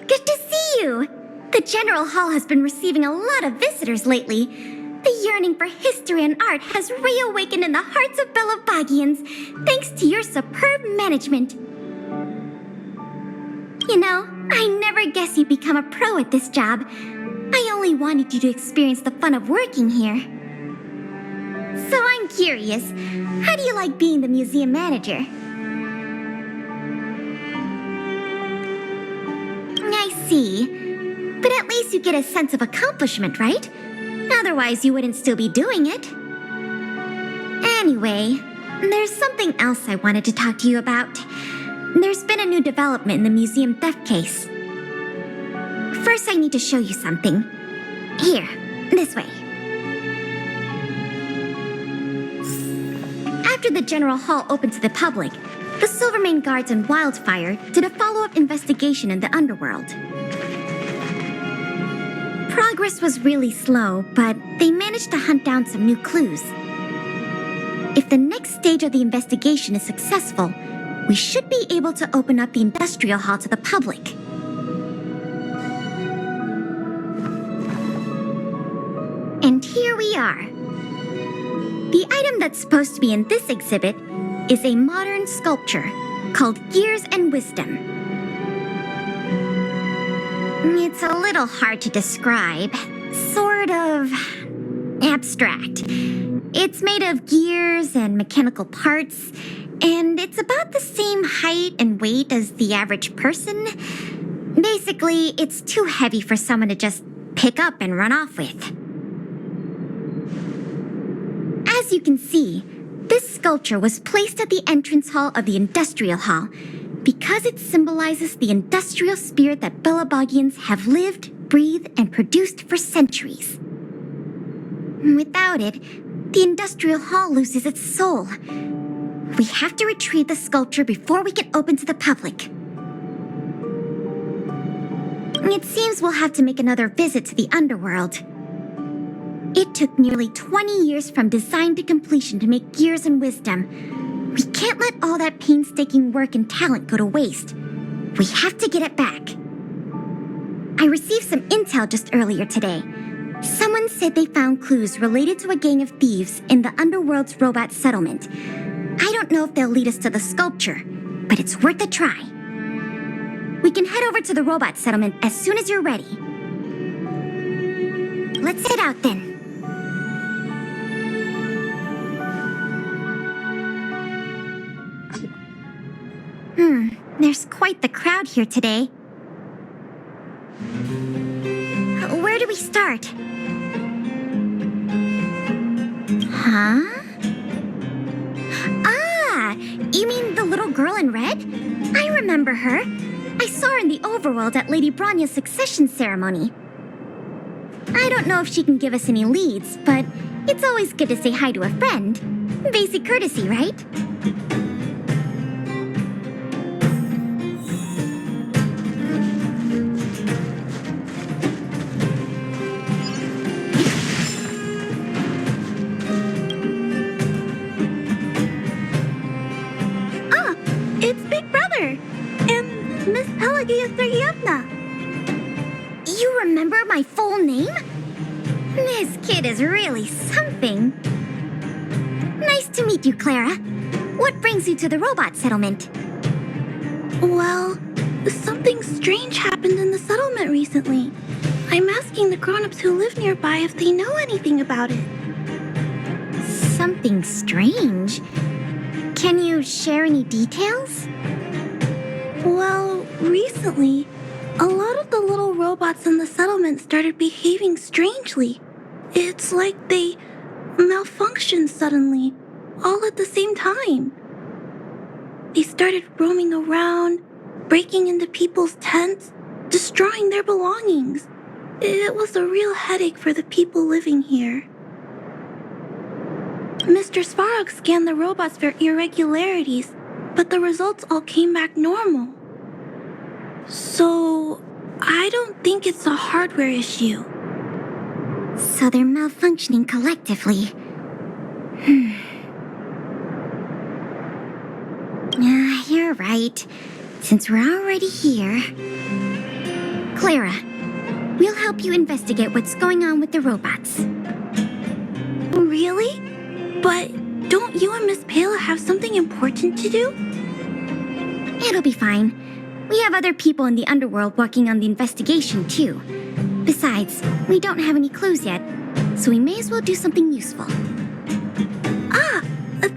Good to see you! The General Hall has been receiving a lot of visitors lately. The yearning for history and art has reawakened in the hearts of Belobogians, thanks to your superb management. You know, I never guessed you'd become a pro at this job. I only wanted you to experience the fun of working here. So I'm curious, how do you like being the museum manager? I see. But at least you get a sense of accomplishment, right? Otherwise, you wouldn't still be doing it. Anyway, there's something else I wanted to talk to you about. There's been a new development in the museum theft case. First, I need to show you something. Here, this way. After the General Hall opened to the public, the Silvermane Guards and Wildfire did a follow-up investigation in the underworld. Progress was really slow, but they managed to hunt down some new clues. If the next stage of the investigation is successful, we should be able to open up the industrial hall to the public. And here we are. The item that's supposed to be in this exhibit is a modern sculpture called Gears and Wisdom. It's a little hard to describe. Sort of abstract. It's made of gears and mechanical parts, and it's about the same height and weight as the average person. Basically, it's too heavy for someone to just pick up and run off with. As you can see, this sculpture was placed at the entrance hall of the Industrial Hall because it symbolizes the industrial spirit that Belobogians have lived, breathed, and produced for centuries. Without it, the Industrial Hall loses its soul. We have to retrieve the sculpture before we can open to the public. It seems we'll have to make another visit to the underworld. It took nearly 20 years from design to completion to make Gears and Wisdom. We can't let all that painstaking work and talent go to waste. We have to get it back. I received some intel just earlier today. Someone said they found clues related to a gang of thieves in the underworld's robot settlement. I don't know if they'll lead us to the sculpture, but it's worth a try. We can head over to the robot settlement as soon as you're ready. Let's head out then. There's quite the crowd here today. Where do we start? Huh? Ah! You mean the little girl in red? I remember her. I saw her in the overworld at Lady Bronya's succession ceremony. I don't know if she can give us any leads, but it's always good to say hi to a friend. Basic courtesy, right? lagi nagtagiyap na. You remember my full name? This kid is really something. Nice to meet you, Clara. What brings you to the robot settlement? Well, something strange happened in the settlement recently. I'm asking the grown-ups who live nearby if they know anything about it. Something strange? Can you share any details? Well, recently, a lot of the little robots in the settlement started behaving strangely. It's like they malfunctioned suddenly, all at the same time. They started roaming around, breaking into people's tents, destroying their belongings. It was a real headache for the people living here. Mr. Svarog scanned the robots for irregularities, but the results all came back normal. So, I don't think it's a hardware issue. So they're malfunctioning collectively. You're right. Since we're already here... Clara, we'll help you investigate what's going on with the robots. Really? But don't you and Miss Pela have something important to do? It'll be fine. We have other people in the underworld working on the investigation, too. Besides, we don't have any clues yet, so we may as well do something useful.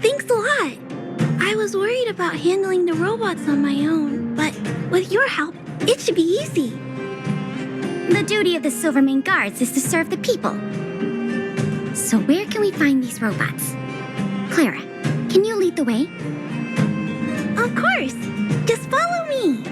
Thanks a lot. I was worried about handling the robots on my own, but with your help, it should be easy. The duty of the Silvermane Guards is to serve the people. So where can we find these robots? Clara, can you lead the way? Of course. Just follow me.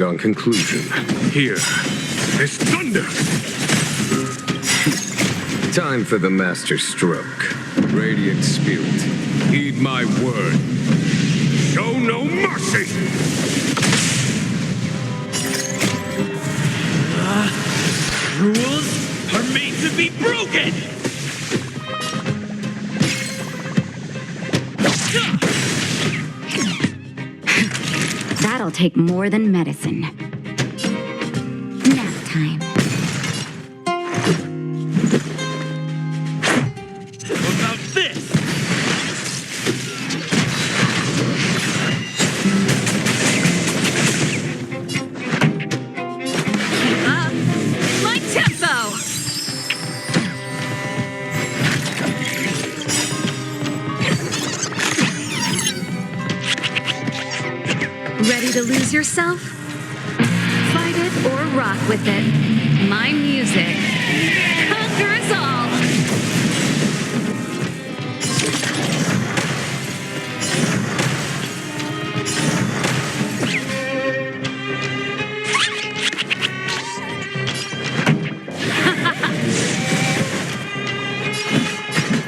foregone conclusion. Here is thunder! Time for the master stroke. Radiant spirit, heed my word. Show no mercy! Rules are made to be broken! That'll take more than medicine. Nap time. How about this? Keep up my tempo! Ready to lose yourself? Fight it or rock with it. My music conquers all.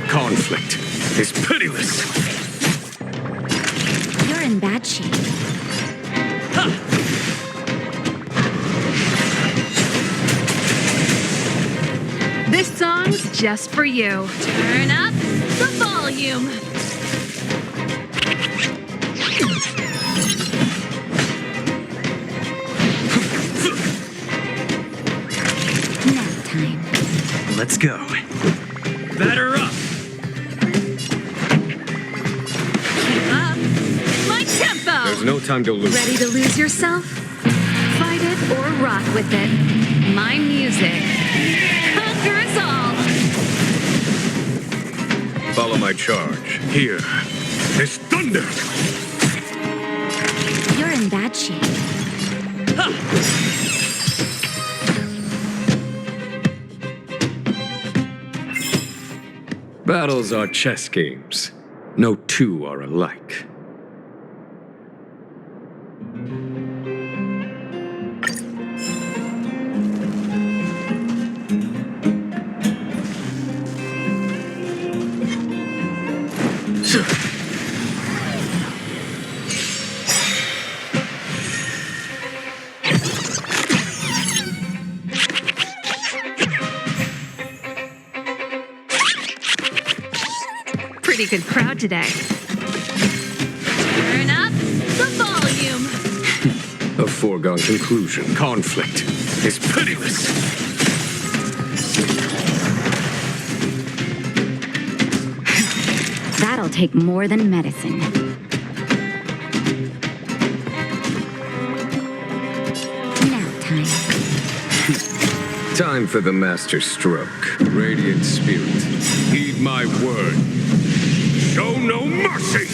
Conflict is pitiless. You're in bad shape. This song's just for you. Turn up the volume. Nap time. Let's go. Batter up. Keep up my tempo. There's no time to lose. Ready to lose yourself? Fight it or rock with it. My music conquers all. Follow my charge. Here is thunder! You're in bad shape. Battles are chess games. No two are alike. Pretty good crowd today. Turn up the volume. A foregone conclusion. Conflict is pitiless. That'll take more than medicine. Nap time. Time for the master stroke. Radiant spirit, heed my word. Show no mercy!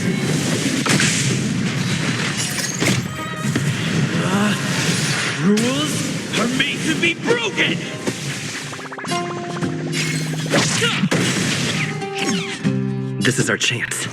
Rules are made to be broken! This is our chance.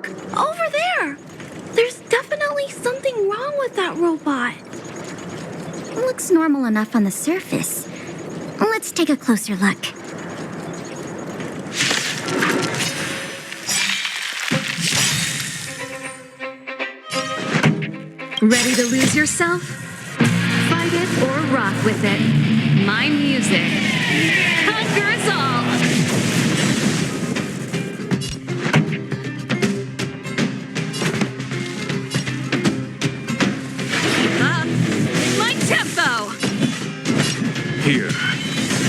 Look, over there! There's definitely something wrong with that robot. Looks normal enough on the surface. Let's take a closer look. Ready to lose yourself? Fight it or rock with it. My music conquers all. Keep up my tempo. Here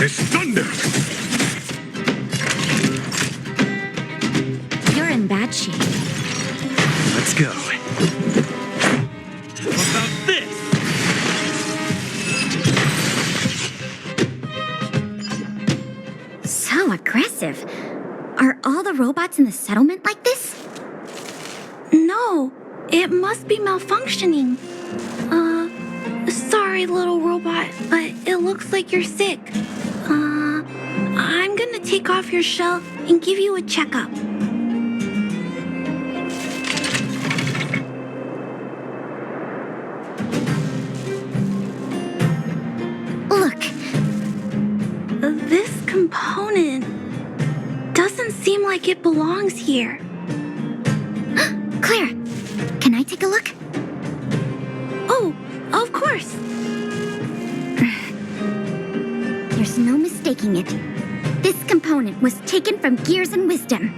is thunder! You're in bad shape. Let's go. What about this? So aggressive. Are all the robots in the settlement like this? No, it must be malfunctioning. Sorry, little robot, but it looks like you're sick. I'm gonna take off your shell and give you a checkup. Look, This component doesn't seem like it belongs here. Claire, can I take a look? Oh, of course. There's no mistaking it. This component was taken from Gears and Wisdom.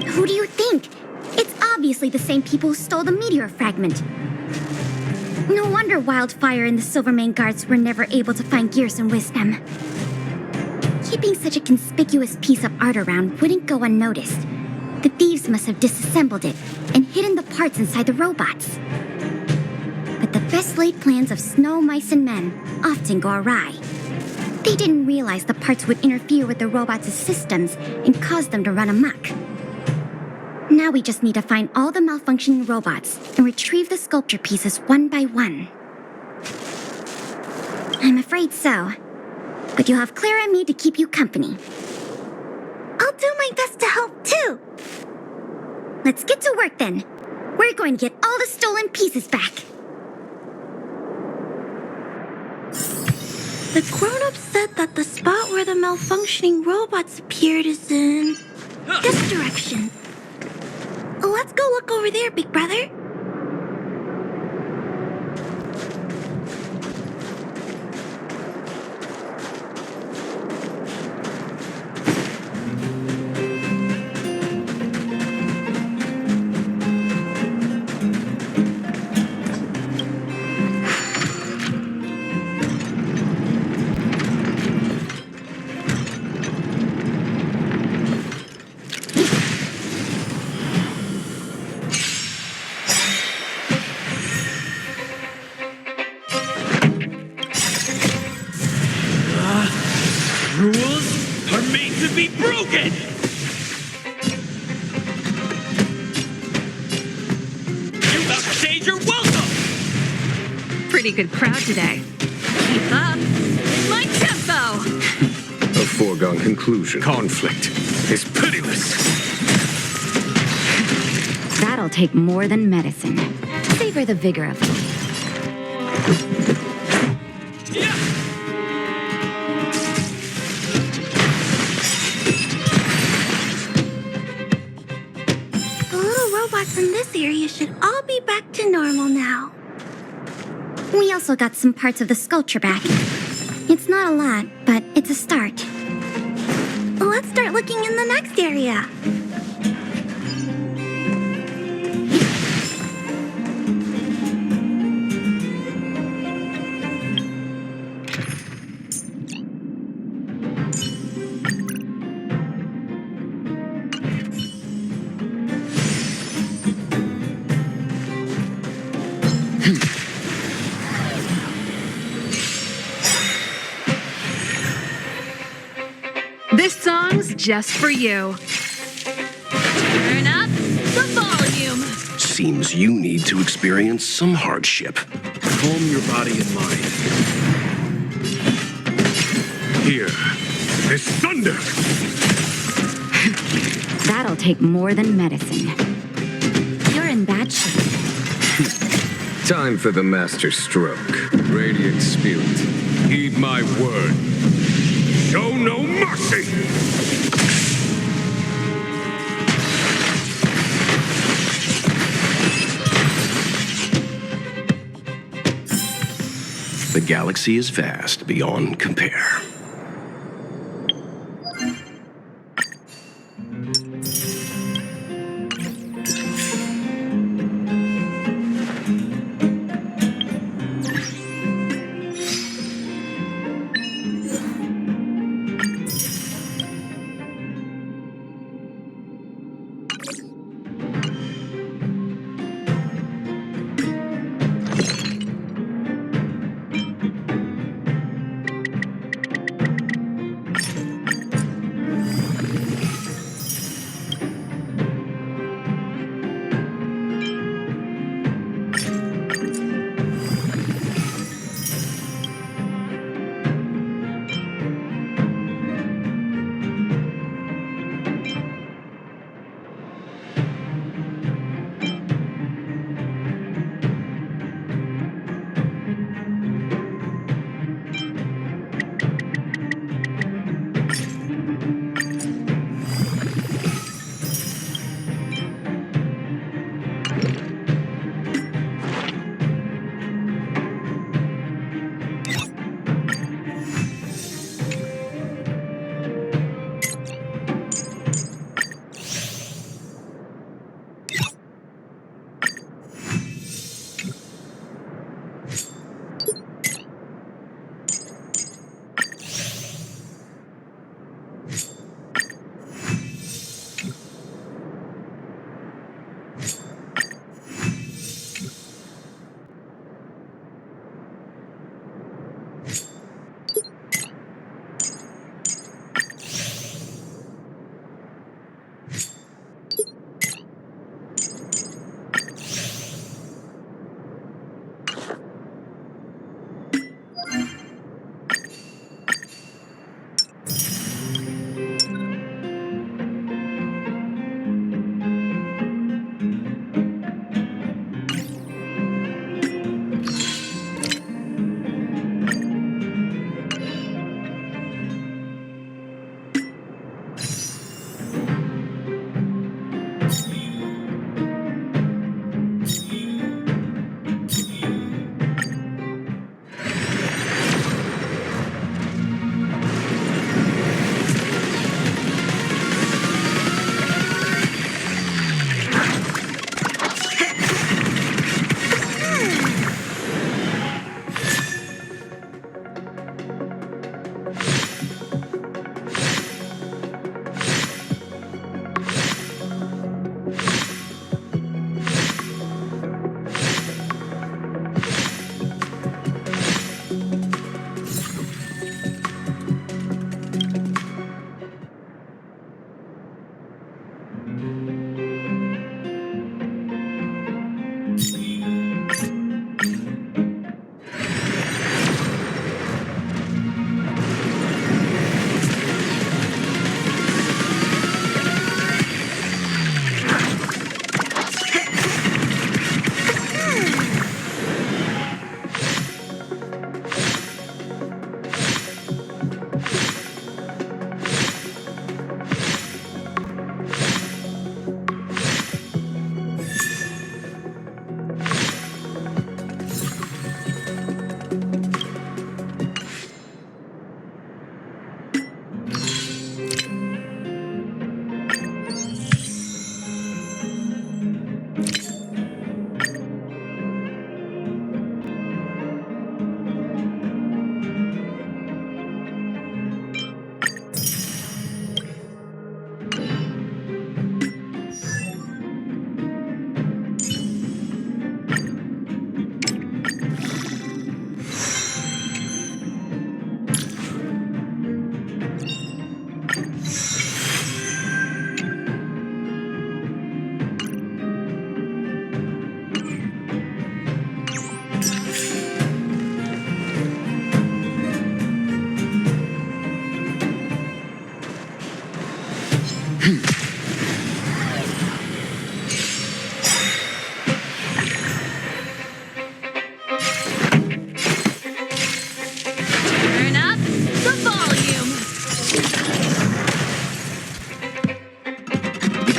Who do you think? It's obviously the same people who stole the meteor fragment. No wonder Wildfire and the Silvermane guards were never able to find Gears and Wisdom. Keeping such a conspicuous piece of art around wouldn't go unnoticed. The thieves must have disassembled it and hidden the parts inside the robots. But the best laid plans of snow, mice, and men often go awry. They didn't realize the parts would interfere with the robots' systems and cause them to run amok. Now we just need to find all the malfunctioning robots and retrieve the sculpture pieces one by one. I'm afraid so. But you'll have Clara and me to keep you company. I'll do my best to help too. Let's get to work then. We're going to get all the stolen pieces back. The grown-ups said that the spot where the malfunctioning robots appeared is in this direction. Let's go look over there, big brother. Rules are made to be broken! You outstayed your welcome! Pretty good crowd today. Keep up my tempo. A foregone conclusion. Conflict is pitiless. That'll take more than medicine. Savor the vigor of it. The little robots in this area should all be back to normal now. We also got some parts of the sculpture back. It's not a lot, but it's a start. Let's start looking in the next area. This song's just for you. Turn up the volume. Seems you need to experience some hardship. Calm your body and mind. Here is thunder! That'll take more than medicine. You're in bad shape. Time for the master stroke. Radiant spirit, heed my word. Show no mercy! The galaxy is vast beyond compare.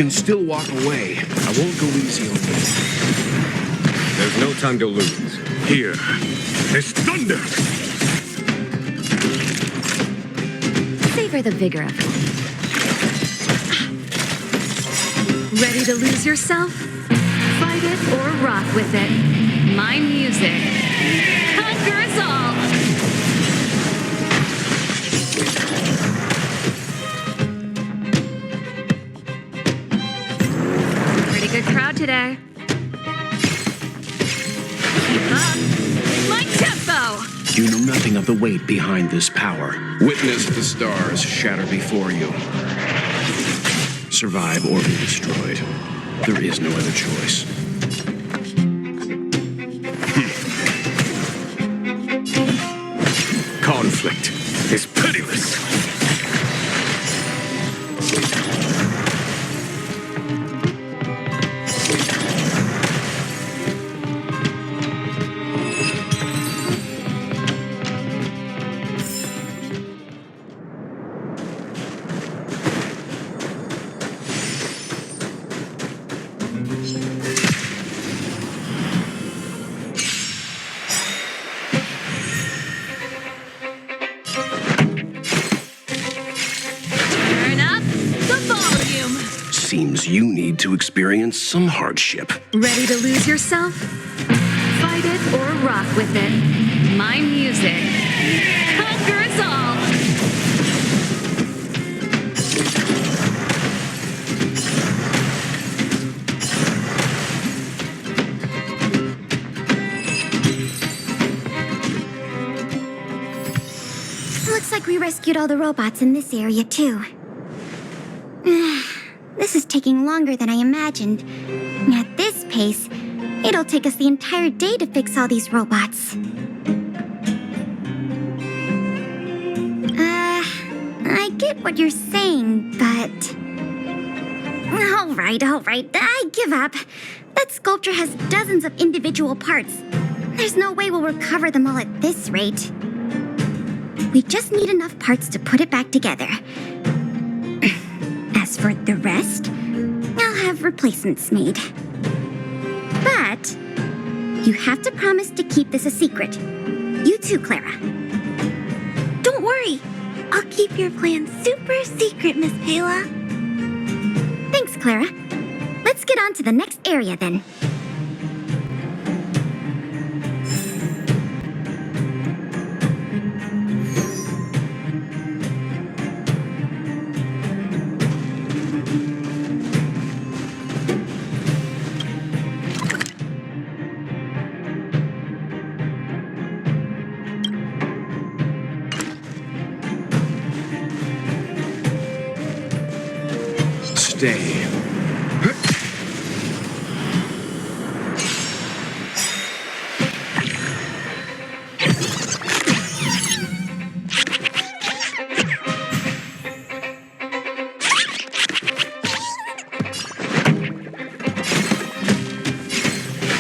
You can still walk away. I won't go easy on you. There's no time to lose. Here is thunder! Savor the vigor of life. Ready to lose yourself? Fight it or rock with it. My music conquers all! Pretty good crowd today. Keep up my tempo! You know nothing of the weight behind this power. Witness the stars shatter before you. Survive or be destroyed. There is no other choice. Conflict is pitiless! Turn up the volume! Seems you need to experience some hardship. Ready to lose yourself? Fight it or rock with it. My music conquers all! Looks like we rescued all the robots in this area, too. This is taking longer than I imagined. At this pace, it'll take us the entire day to fix all these robots. I get what you're saying, but... All right, I give up. That sculpture has dozens of individual parts. There's no way we'll recover them all at this rate. We just need enough parts to put it back together. As for the rest, I'll have replacements made. But you have to promise to keep this a secret. You too, Clara. Don't worry. I'll keep your plan super secret, Miss Pela. Thanks, Clara. Let's get on to the next area then. Stay.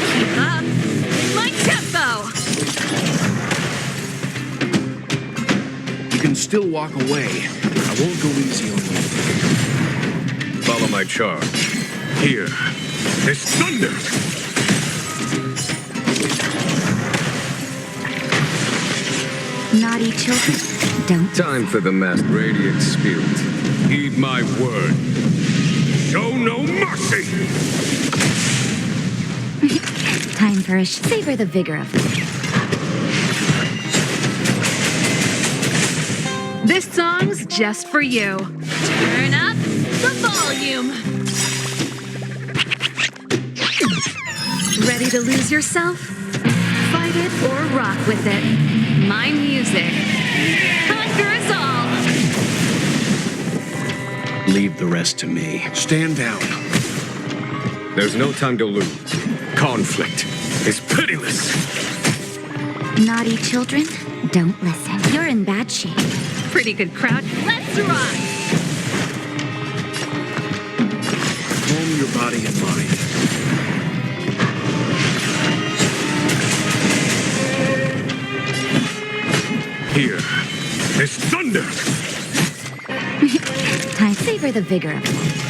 Keep up my tempo! You can still walk away. I won't go easy on you. Follow my charge. Here is thunder! Naughty children, don't. Time for the master radiant spirit. Heed my word. Show no mercy! Time for a savor the vigor of life. This song's just for you. Turn up the volume. Ready to lose yourself? Fight it or rock with it. My music conquers all. Leave the rest to me. Stand down. There's no time to lose. Conflict is pitiless! Naughty children, don't listen. You're in bad shape. Pretty good crowd. Let's rock! Calm your body and mind. Here is thunder! Time savor the vigor of life.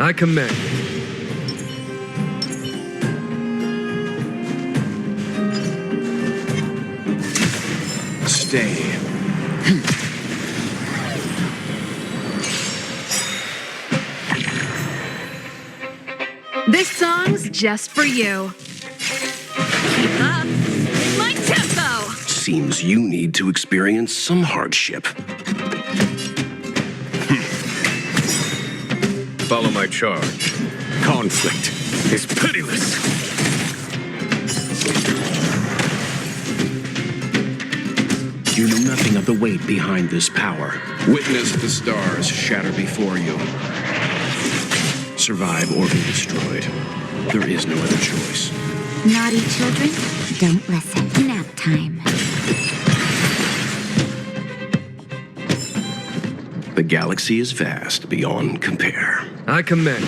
I commend. Stay. This song's just for you. Keep up. My tempo. Seems you need to experience some hardship. Follow my charge. Conflict is pitiless. You know nothing of the weight behind this power. Witness the stars shatter before you. Survive or be destroyed. There is no other choice. Naughty children, don't listen. Nap time. The galaxy is vast beyond compare. I commend.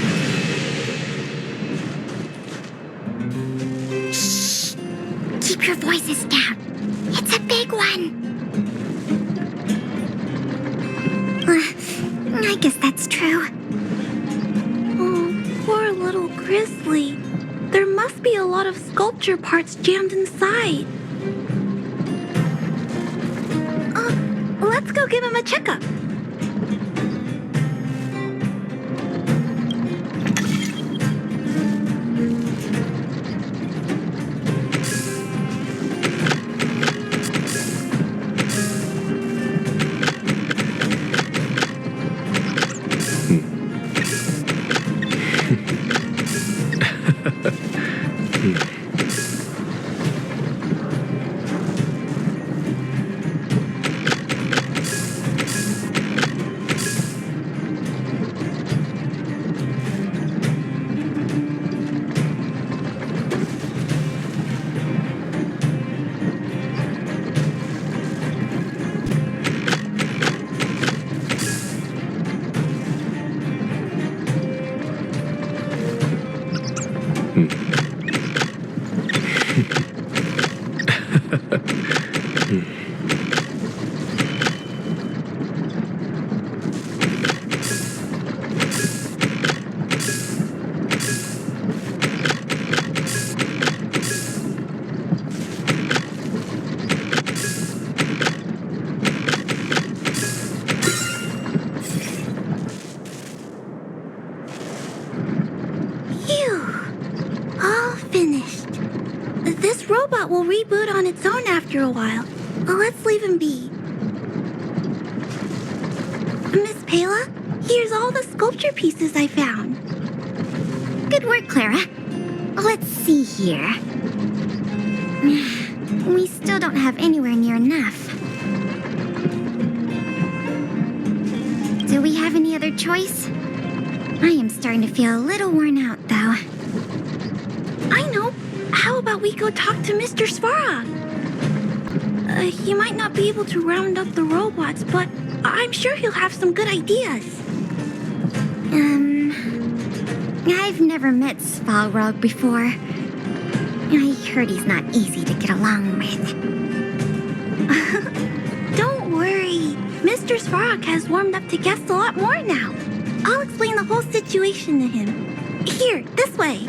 Keep your voices down. It's a big one. I guess that's true. Oh, poor little Grizzly. There must be a lot of sculpture parts jammed inside. Let's go give him a checkup. This robot will reboot on its own after a while. Let's leave him be. Miss Pela, here's all the sculpture pieces I found. Good work, Clara. Let's see here. We still don't have anywhere near enough. Do we have any other choice? I am starting to feel a little worn out, though. I know. How about we go talk to Mr. Svarog? He might not be able to round up the robots, but I'm sure he'll have some good ideas. I've never met Svarog before. I heard he's not easy to get along with. Don't worry. Mr. Svarog has warmed up to guests a lot more now. I'll explain the whole situation to him. Here, this way.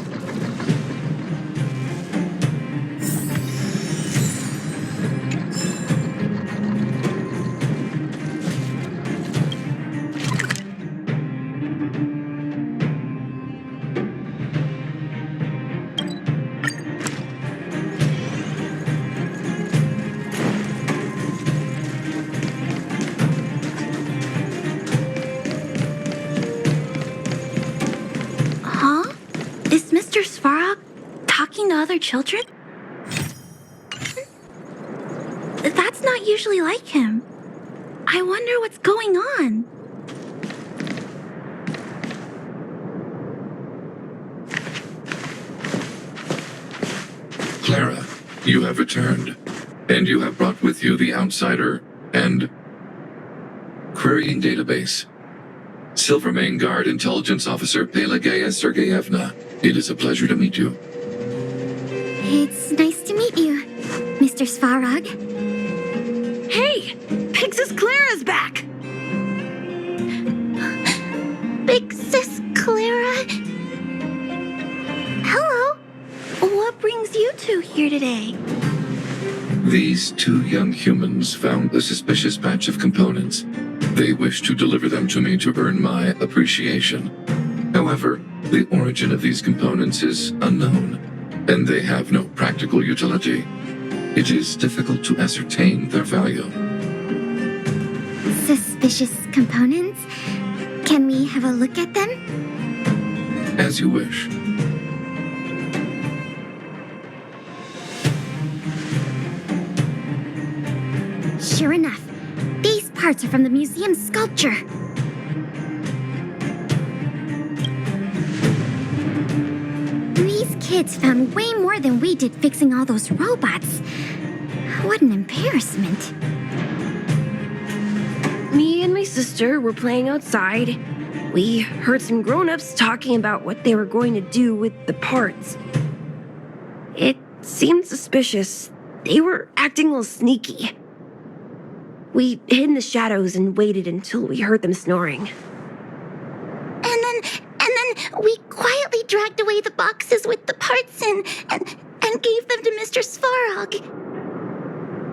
Is Svarog talking to other children? That's not usually like him. I wonder what's going on. Clara, you have returned, and you have brought with you the Outsider and Querying Database. Silvermane Guard Intelligence Officer Pelageya Sergeyevna, it is a pleasure to meet you. It's nice to meet you, Mr. Svarog. Hey! Pixis Clara's back! Big Sis Clara. Hello. What brings you two here today? These two young humans found a suspicious batch of components. They wish to deliver them to me to earn my appreciation. However, the origin of these components is unknown, and they have no practical utility. It is difficult to ascertain their value. Suspicious components? Can we have a look at them? As you wish. Sure enough, these parts are from the museum's sculpture. These kids found way more than we did fixing all those robots. What an embarrassment. Me and my sister were playing outside. We heard some grown-ups talking about what they were going to do with the parts. It seemed suspicious. They were acting a little sneaky. We hid in the shadows and waited until we heard them snoring. And then we quietly dragged away the boxes with the parts in and gave them to Mr. Svarog.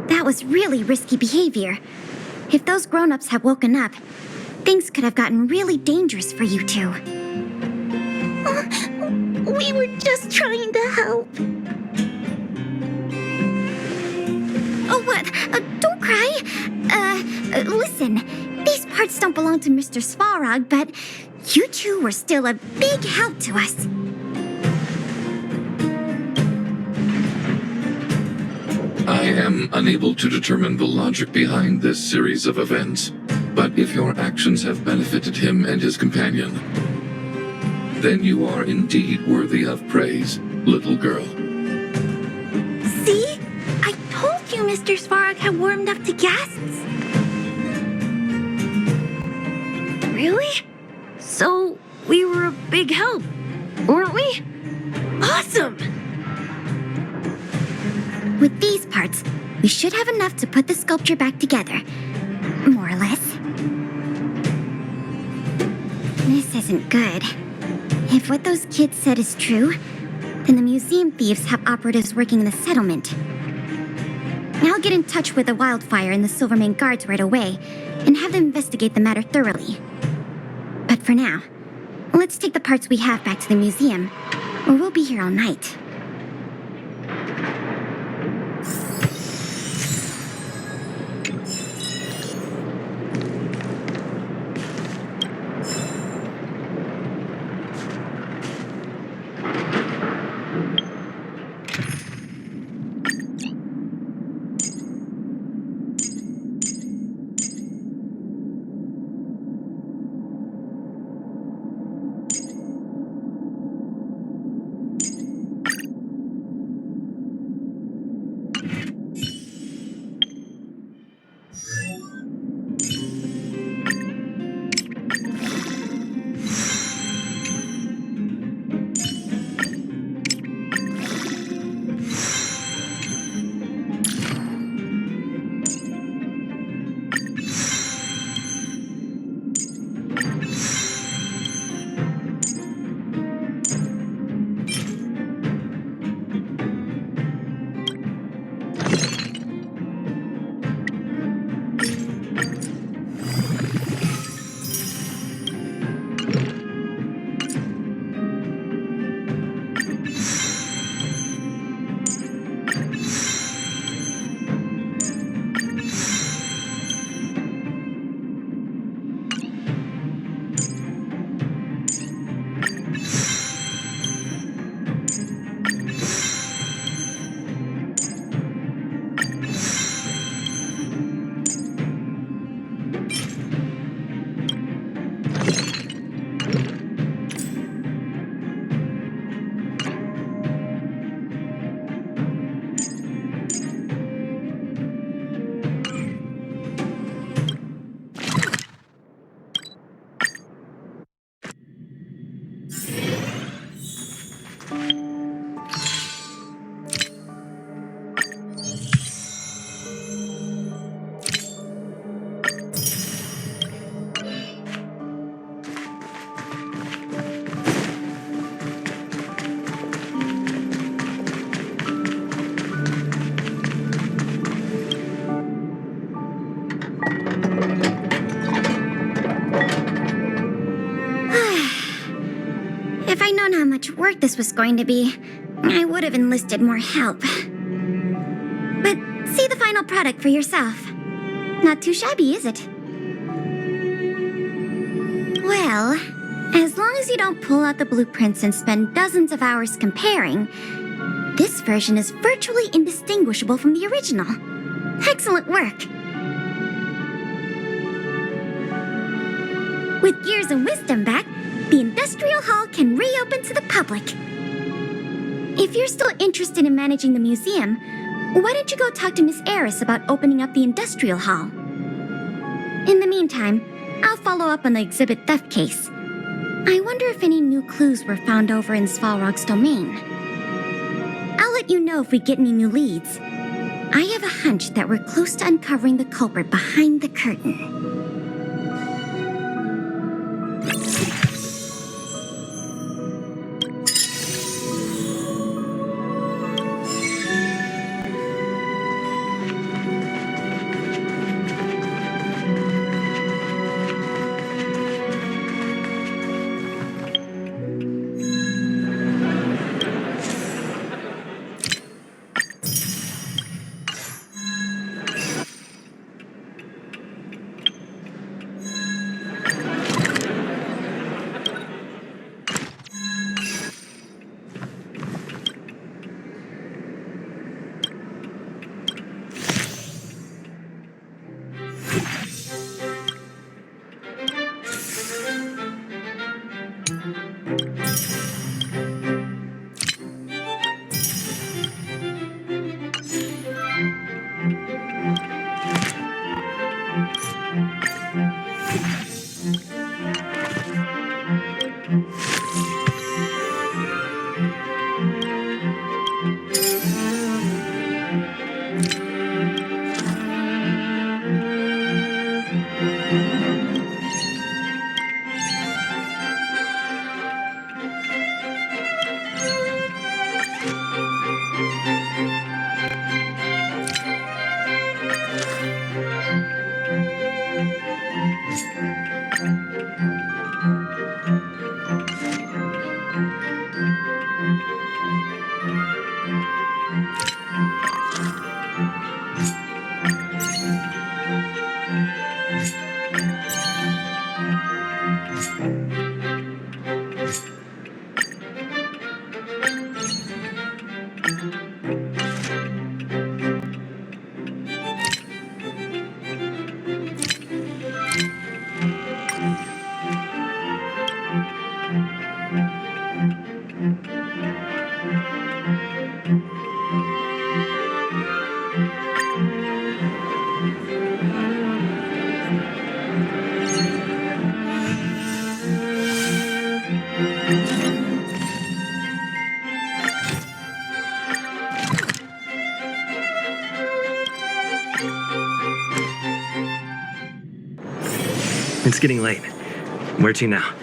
That was really risky behavior. If those grown-ups had woken up, things could have gotten really dangerous for you two. We were just trying to help. Oh, what? Don't cry. Listen, these parts don't belong to Mr. Svarog, but you two were still a big help to us. I am unable to determine the logic behind this series of events, but if your actions have benefited him and his companion, then you are indeed worthy of praise, little girl. See? I told you Mr. Svarog had warmed up to guests. Really? So, we were a big help, weren't we? Awesome! With these parts, we should have enough to put the sculpture back together. More or less. This isn't good. If what those kids said is true, then the museum thieves have operatives working in the settlement. I'll get in touch with the Wildfire and the Silvermane guards right away, and have them investigate the matter thoroughly. But for now, let's take the parts we have back to the museum, or we'll be here all night. If I'd known how much work this was going to be, I would have enlisted more help. But see the final product for yourself. Not too shabby, is it? Well, as long as you don't pull out the blueprints and spend dozens of hours comparing, this version is virtually indistinguishable from the original. Excellent work! With Gears and Wisdom back, the Industrial Hall can reopen to the public. If you're still interested in managing the museum, why don't you go talk to Miss Eris about opening up the Industrial Hall? In the meantime, I'll follow up on the exhibit theft case. I wonder if any new clues were found over in Svalrog's domain. I'll let you know if we get any new leads. I have a hunch that we're close to uncovering the culprit behind the curtain. It's getting late. Where to now?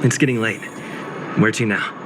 It's getting late. Where to now?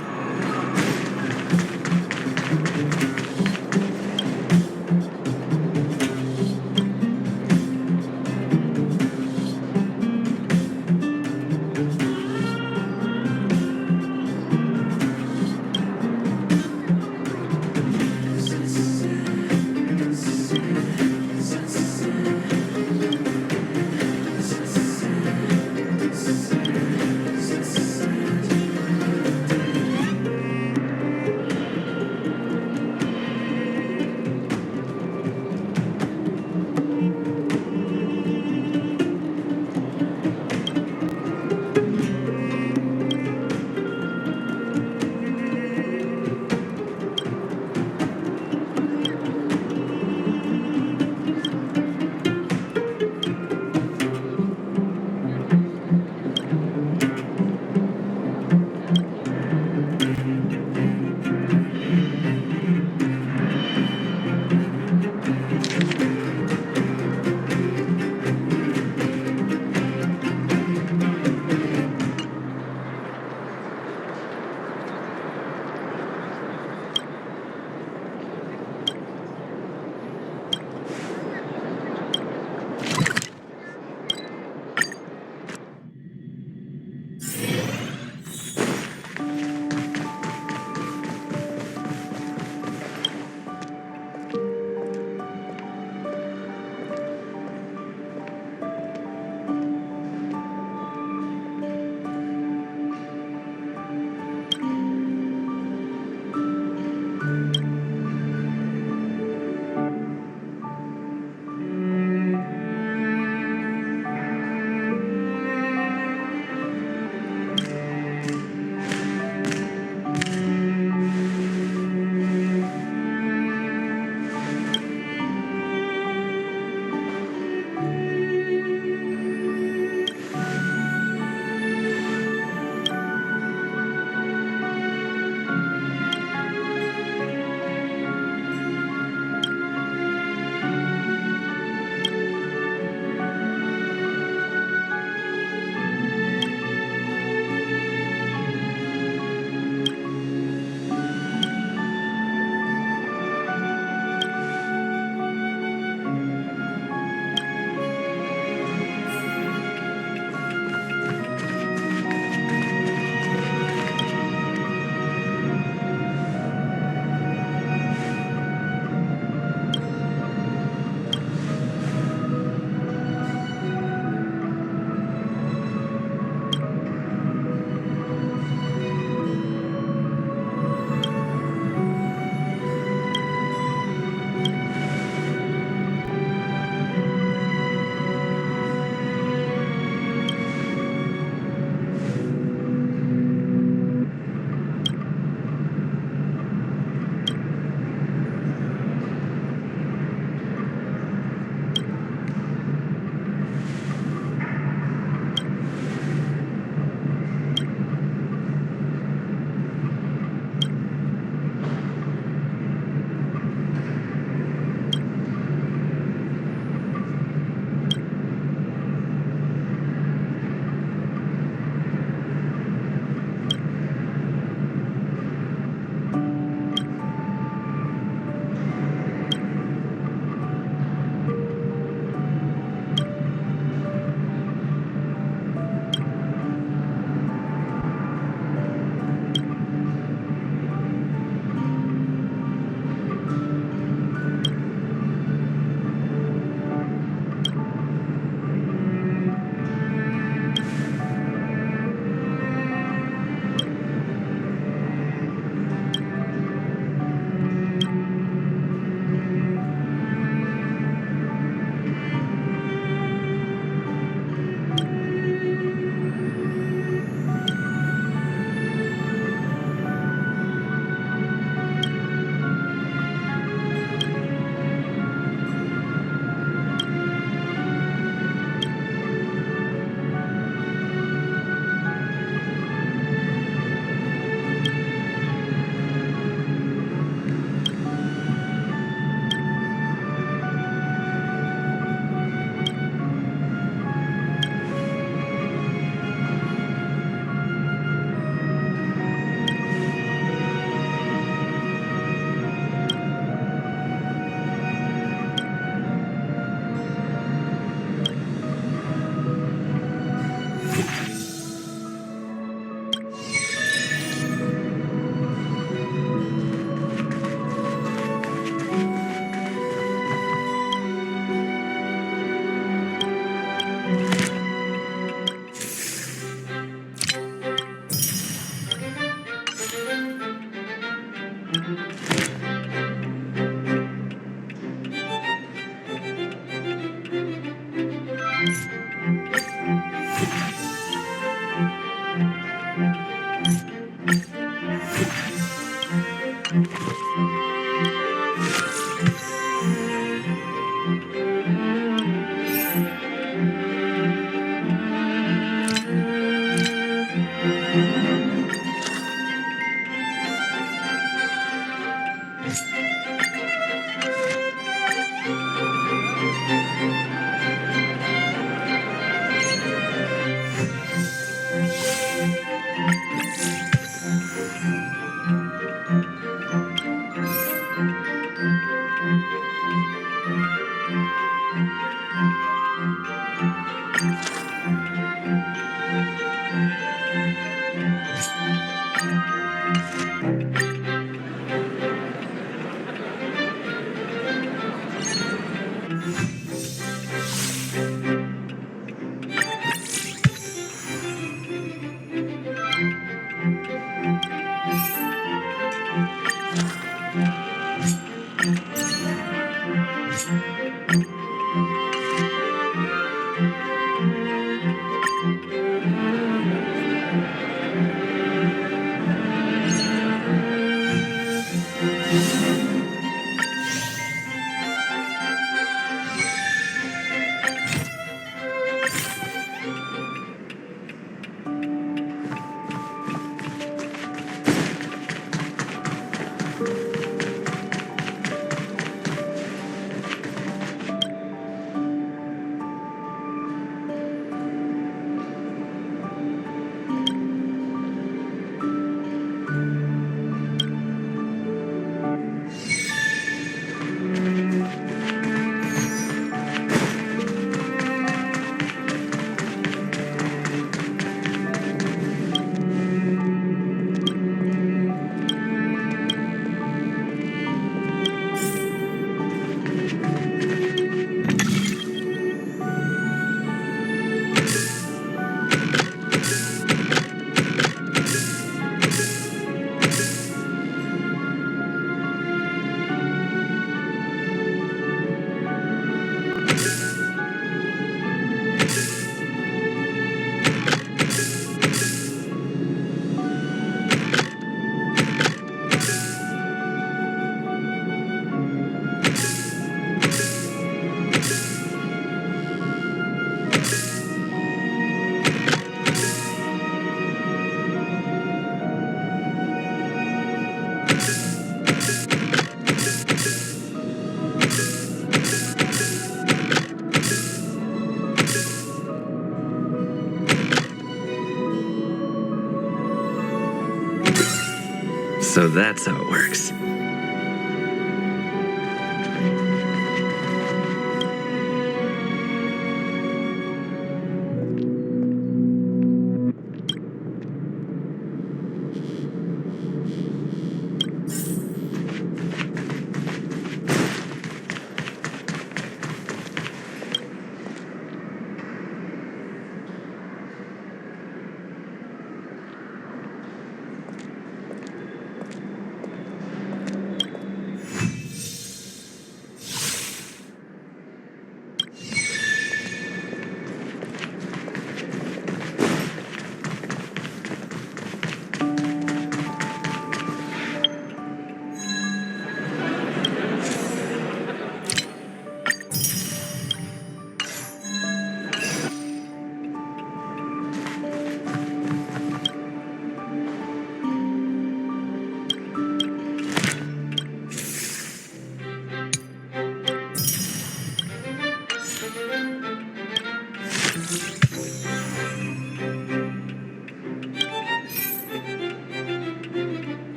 So that's how it works.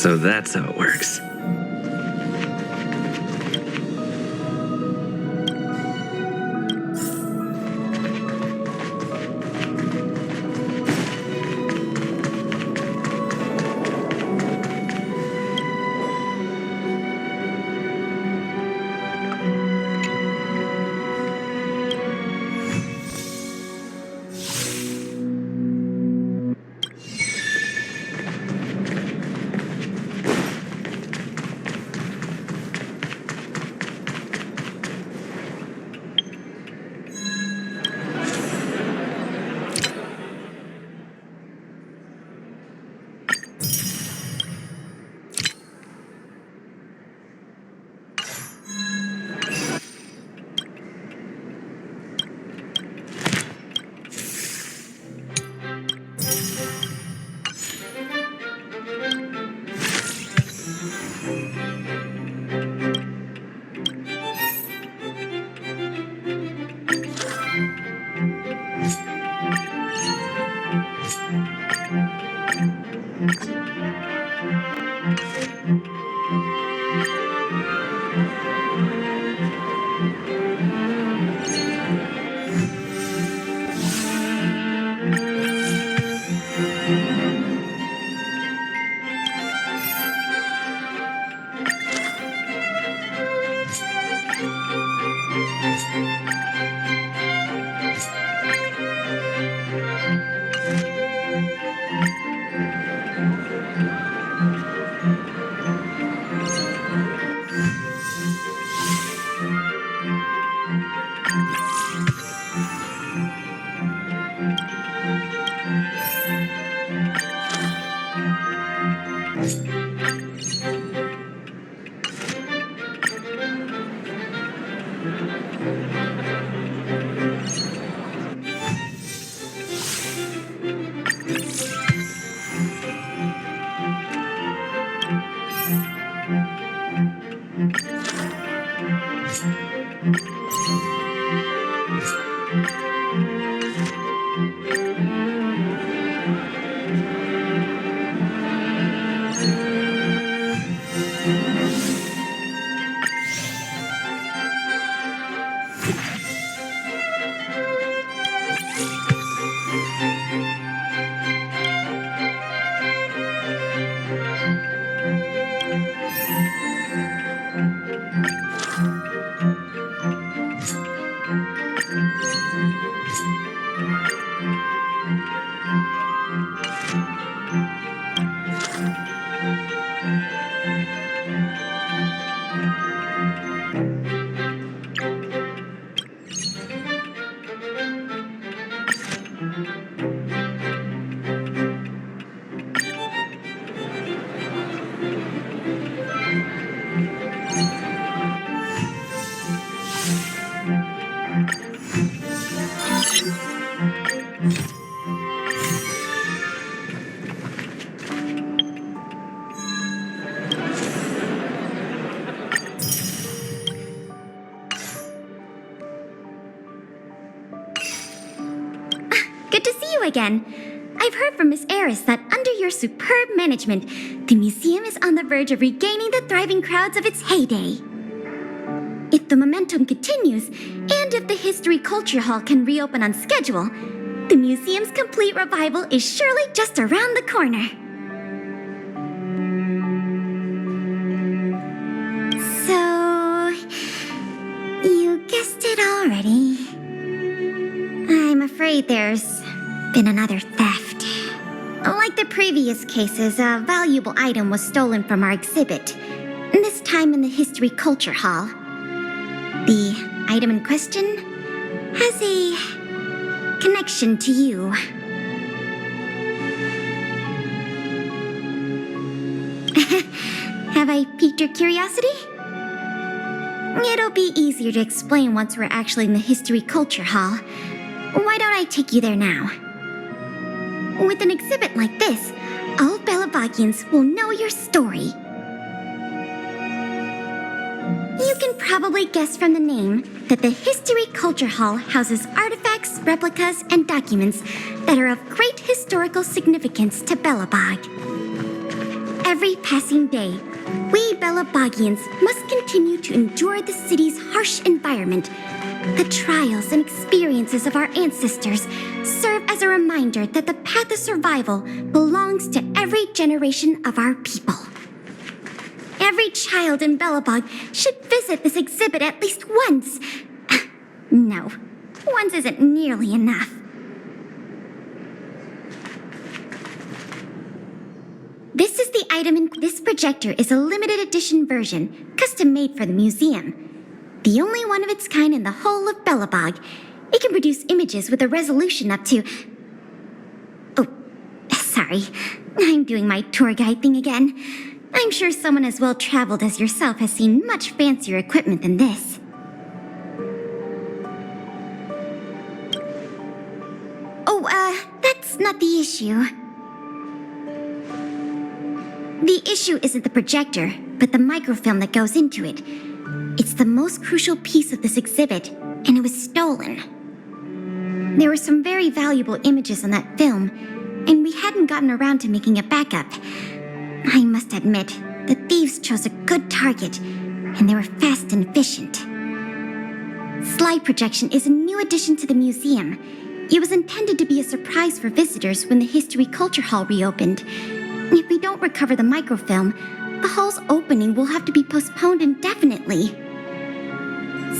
So that's how it works. Good to see you again. I've heard from Miss Eris that under your superb management, the museum is on the verge of regaining the thriving crowds of its heyday. If the momentum continues, and if the History Culture Hall can reopen on schedule, the museum's complete revival is surely just around the corner. So, you guessed it already. I'm afraid there's been another theft. Like the previous cases, a valuable item was stolen from our exhibit, this time in the History Culture Hall. The item in question has a connection to you. Have I piqued your curiosity? It'll be easier to explain once we're actually in the History Culture Hall. Why don't I take you there now? With an exhibit like this, all Belobogians will know your story. You can probably guess from the name that the History Culture Hall houses artifacts, replicas, and documents that are of great historical significance to Belobog. every passing day, we Belobogians must continue to endure the city's harsh environment. The trials and experiences of our ancestors serve as a reminder that the path of survival belongs to every generation of our people. Every child in Belobog should visit this exhibit at least once. No, once isn't nearly enough. This is the item in this projector is a limited edition version, custom made for the museum. The only one of its kind in the whole of Belobog. It can produce images with a resolution up to... Oh, sorry. I'm doing my tour guide thing again. I'm sure someone as well traveled as yourself has seen much fancier equipment than this. Oh, that's not the issue. The issue isn't the projector, but the microfilm that goes into it. It's the most crucial piece of this exhibit, and it was stolen. There were some very valuable images on that film, and we hadn't gotten around to making a backup. I must admit, the thieves chose a good target, and they were fast and efficient. Slide projection is a new addition to the museum. It was intended to be a surprise for visitors when the History Culture Hall reopened. If we don't recover the microfilm, the hall's opening will have to be postponed indefinitely.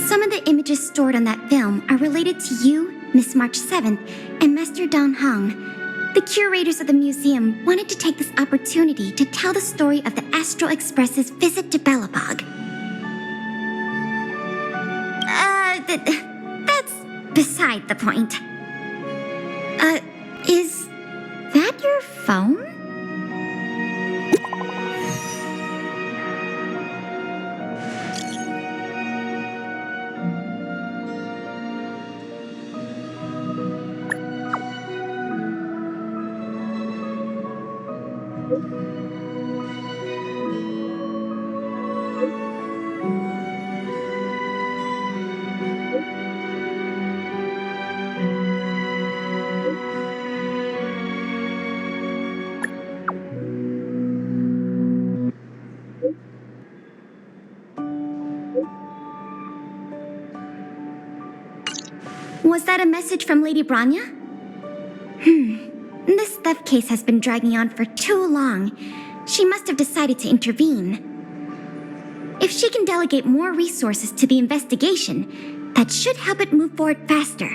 Some of the images stored on that film are related to you, Miss March 7th, and Master Don Hong. The curators of the museum wanted to take this opportunity to tell the story of the Astral Express's visit to Belobog. That's beside the point. Is that your phone? Was that a message from Lady Branya? This theft case has been dragging on for too long. She must have decided to intervene. If she can delegate more resources to the investigation, that should help it move forward faster.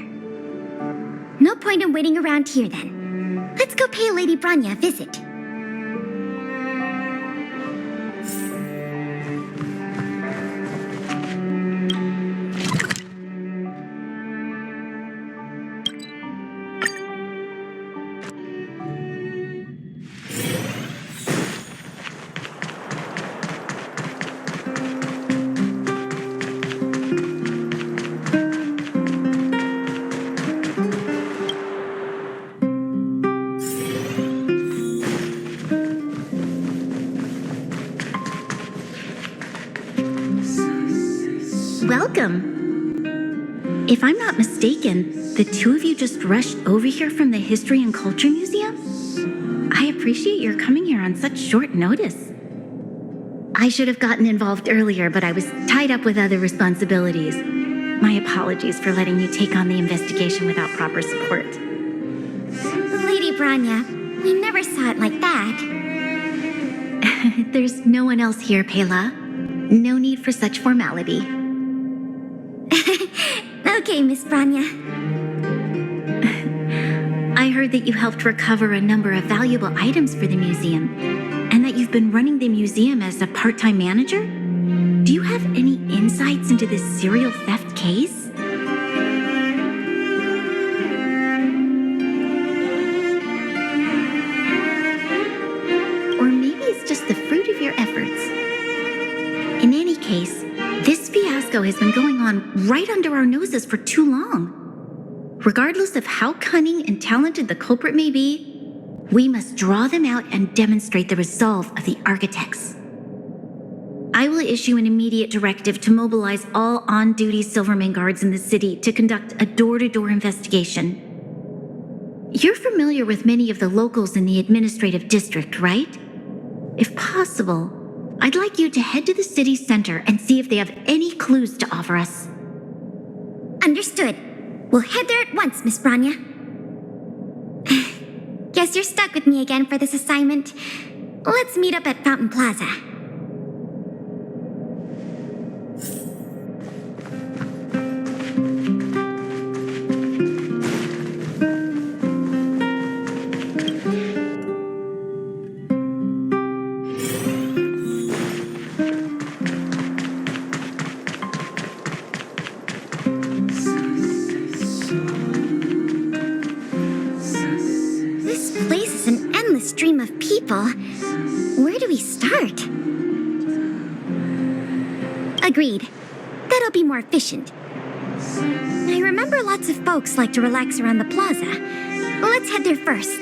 No point in waiting around here then. Let's go pay Lady Branya a visit. Welcome. If I'm not mistaken, the two of you just rushed over here from the History and Culture Museum? I appreciate your coming here on such short notice. I should have gotten involved earlier, but I was tied up with other responsibilities. My apologies for letting you take on the investigation without proper support. Lady Branya, we never saw it like that. There's no one else here, Pela. No need for such formality. Okay, Miss Branya. I heard that you helped recover a number of valuable items for the museum, and that you've been running the museum as a part-time manager? Do you have any insights into this serial theft case? Or maybe it's just the fruit of your efforts. In any case, this fiasco has been going on right under our noses for too long. Regardless of how cunning and talented the culprit may be, we must draw them out and demonstrate the resolve of the architects. I will issue an immediate directive to mobilize all on-duty Silverman guards in the city to conduct a door-to-door investigation. You're familiar with many of the locals in the administrative district, right? If possible, I'd like you to head to the city center and see if they have any clues to offer us. Understood. We'll head there at once, Miss Branya. Guess you're stuck with me again for this assignment. Let's meet up at Fountain Plaza. This place is an endless stream of people. Where do we start? Agreed. That'll be more efficient. I remember lots of folks like to relax around the plaza. Let's head there first.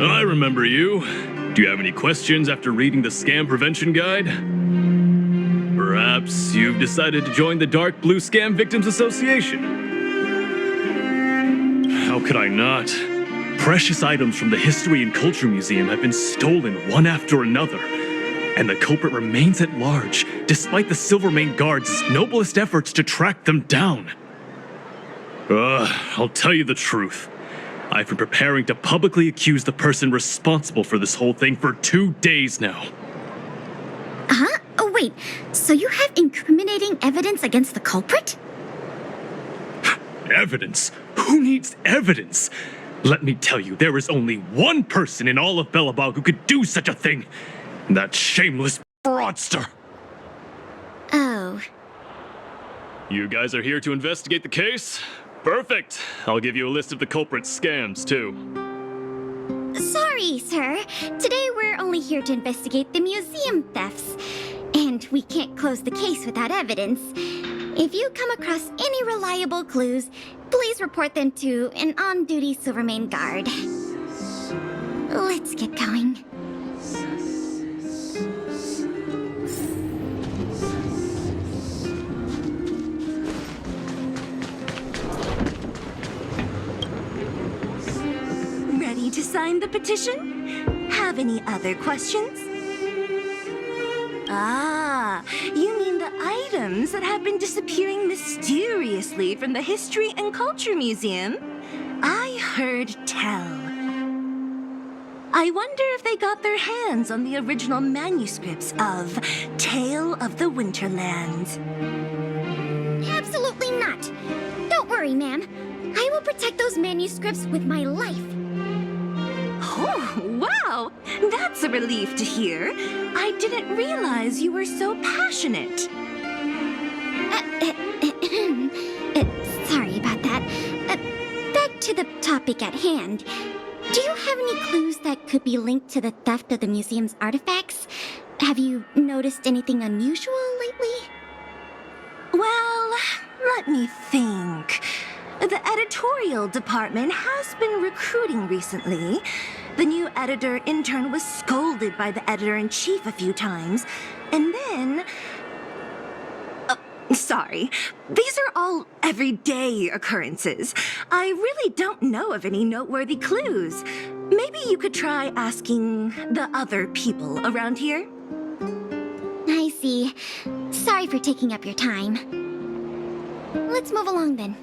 I remember you. Do you have any questions after reading the Scam Prevention Guide? Perhaps you've decided to join the Dark Blue Scam Victims Association? How could I not? Precious items from the History and Culture Museum have been stolen one after another, and the culprit remains at large, despite the Silvermane Guard's noblest efforts to track them down. I'll tell you the truth. I've been preparing to publicly accuse the person responsible for this whole thing for 2 days now. Huh? Oh, wait. So you have incriminating evidence against the culprit? Evidence? Who needs evidence? Let me tell you, there is only one person in all of Belobog who could do such a thing. That shameless fraudster. Oh. You guys are here to investigate the case? Perfect. I'll give you a list of the culprit's scams, too. Sorry, sir. Today we're only here to investigate the museum thefts. And we can't close the case without evidence. If you come across any reliable clues, please report them to an on-duty Silvermane Guard. Let's get going. Ready to sign the petition? Have any other questions? Ah, you mean the items that have been disappearing mysteriously from the History and Culture Museum? I heard tell. I wonder if they got their hands on the original manuscripts of Tale of the Winterland. Absolutely not. Don't worry, ma'am. I will protect those manuscripts with my life. Oh, wow! That's a relief to hear. I didn't realize you were so passionate. Sorry about that. Back to the topic at hand. Do you have any clues that could be linked to the theft of the museum's artifacts? Have you noticed anything unusual lately? Well, let me think. The editorial department has been recruiting recently. The new editor-intern was scolded by the editor-in-chief a few times. And then... sorry. These are all everyday occurrences. I really don't know of any noteworthy clues. Maybe you could try asking the other people around here? I see. Sorry for taking up your time. Let's move along then.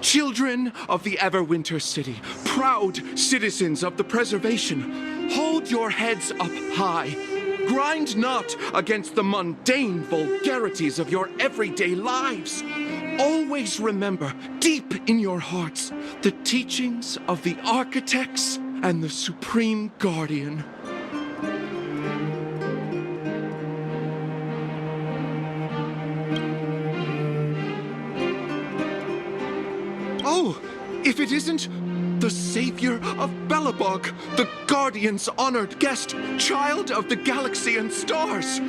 Children of the Everwinter City, proud citizens of the preservation, hold your heads up high. Grind not against the mundane vulgarities of your everyday lives. Always remember, deep in your hearts, the teachings of the architects and the Supreme Guardian. Oh, if it isn't the savior of Belobog, the Guardian's honored guest, child of the galaxy and stars.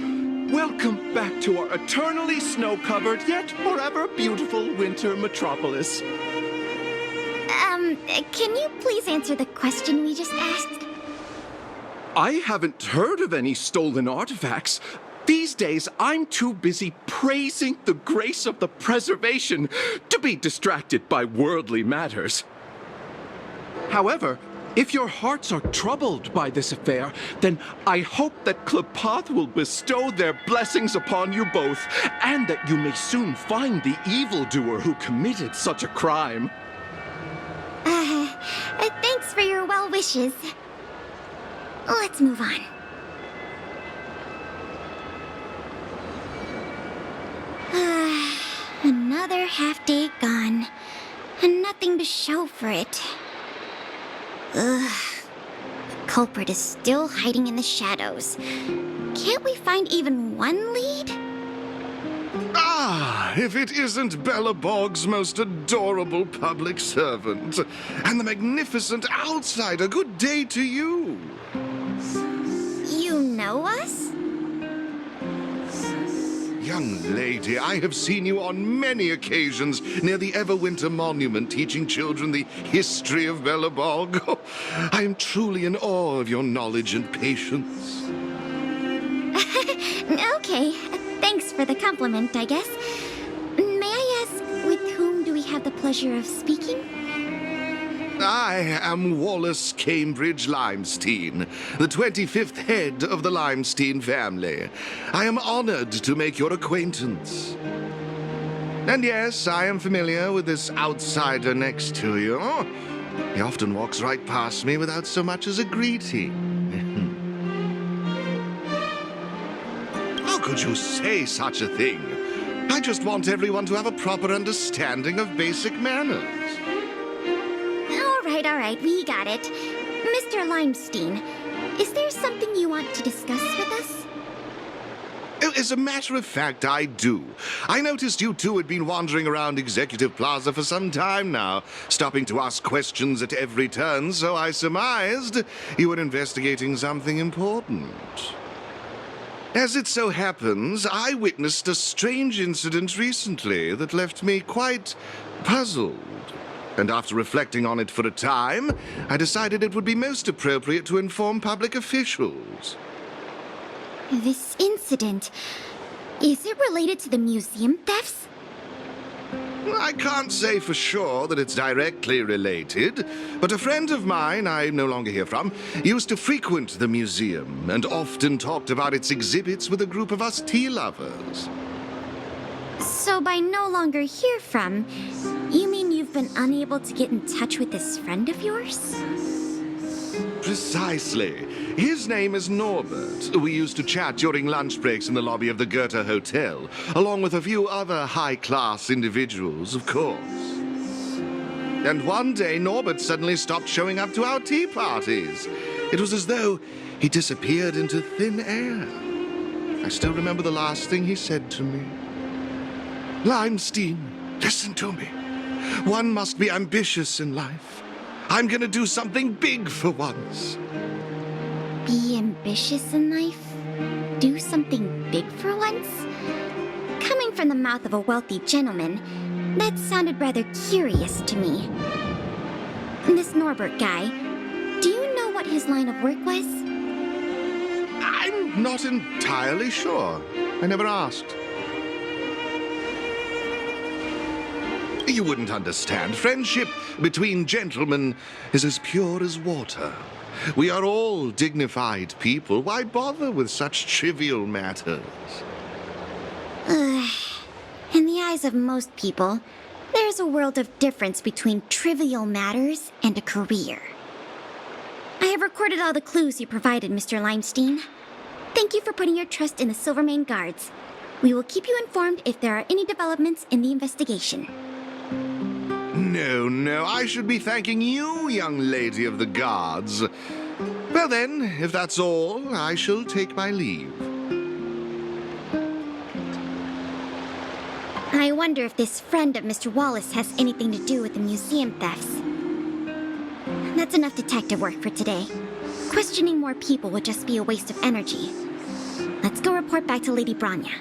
Welcome back to our eternally snow-covered yet forever beautiful winter metropolis. Can you please answer the question we just asked? I haven't heard of any stolen artifacts. These days, I'm too busy praising the grace of the preservation to be distracted by worldly matters. However, if your hearts are troubled by this affair, then I hope that Klepoth will bestow their blessings upon you both, and that you may soon find the evildoer who committed such a crime. Thanks for your well wishes. Let's move on. Another half day gone, and nothing to show for it. The culprit is still hiding in the shadows. Can't we find even one lead? Ah, if it isn't Belobog's most adorable public servant, and the magnificent outsider, good day to you. You know us? Young lady, I have seen you on many occasions near the Everwinter Monument teaching children the history of Belobog. Oh, I am truly in awe of your knowledge and patience. Okay, thanks for the compliment, I guess. May I ask, with whom do we have the pleasure of speaking? I am Wallace Cambridge Limestein, the 25th head of the Limestein family. I am honored to make your acquaintance. And yes, I am familiar with this outsider next to you. He often walks right past me without so much as a greeting. How could you say such a thing? I just want everyone to have a proper understanding of basic manners. All right, we got it. Mr. Limestein, is there something you want to discuss with us? As a matter of fact, I do. I noticed you two had been wandering around Executive Plaza for some time now, stopping to ask questions at every turn, so I surmised you were investigating something important. As it so happens, I witnessed a strange incident recently that left me quite puzzled. And after reflecting on it for a time, I decided it would be most appropriate to inform public officials. This incident, is it related to the museum thefts? I can't say for sure that it's directly related, but a friend of mine I no longer hear from used to frequent the museum and often talked about its exhibits with a group of us tea lovers. So by no longer hear from, you mean you've been unable to get in touch with this friend of yours? Precisely. His name is Norbert. We used to chat during lunch breaks in the lobby of the Goethe Hotel, along with a few other high-class individuals, of course. And one day, Norbert suddenly stopped showing up to our tea parties. It was as though he disappeared into thin air. I still remember the last thing he said to me. Limestein, listen to me. One must be ambitious in life. I'm gonna do something big for once. Be ambitious in life? Do something big for once? Coming from the mouth of a wealthy gentleman, that sounded rather curious to me. This Norbert guy, do you know what his line of work was? I'm not entirely sure. I never asked. You wouldn't understand. Friendship between gentlemen is as pure as water. We are all dignified people. Why bother with such trivial matters? In the eyes of most people, there's a world of difference between trivial matters and a career. I have recorded all the clues you provided, Mr. Limestein. Thank you for putting your trust in the Silvermane Guards. We will keep you informed if there are any developments in the investigation. No, I should be thanking you, young lady of the Guards. Well then, if that's all, I shall take my leave. I wonder if this friend of Mr. Wallace has anything to do with the museum thefts. That's enough detective work for today. Questioning more people would just be a waste of energy. Let's go report back to Lady Branya.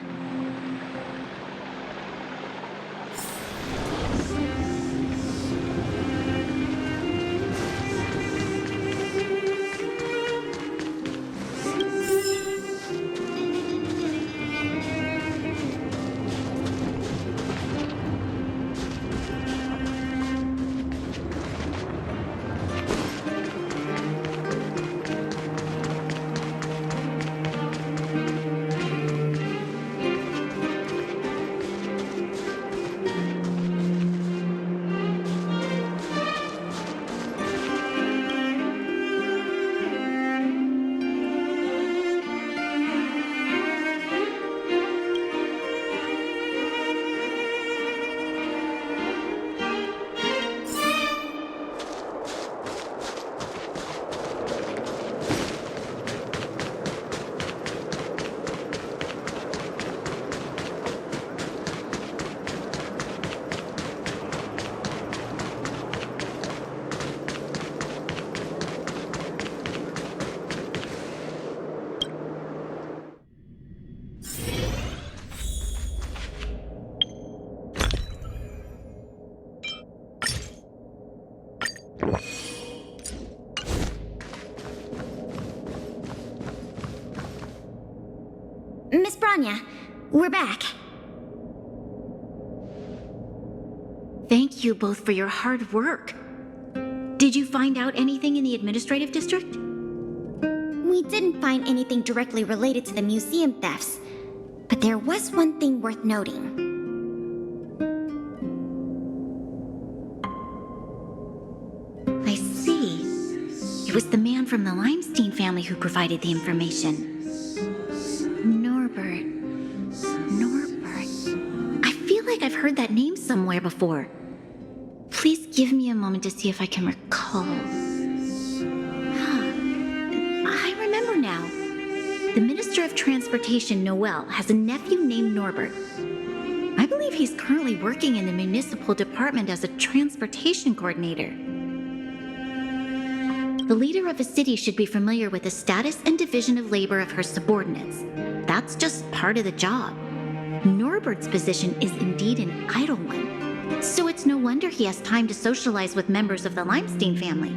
Miss Branya, we're back. Thank you both for your hard work. Did you find out anything in the administrative district? We didn't find anything directly related to the museum thefts, but there was one thing worth noting. I see. It was the man from the Limestein family who provided the information. Norbert. I feel like I've heard that name somewhere before. Please give me a moment to see if I can recall. I remember now. The Minister of Transportation, Noel, has a nephew named Norbert. I believe he's currently working in the municipal department as a transportation coordinator. The leader of a city should be familiar with the status and division of labor of her subordinates. That's just part of the job. Norbert's position is indeed an idle one, so it's no wonder he has time to socialize with members of the Limestein family.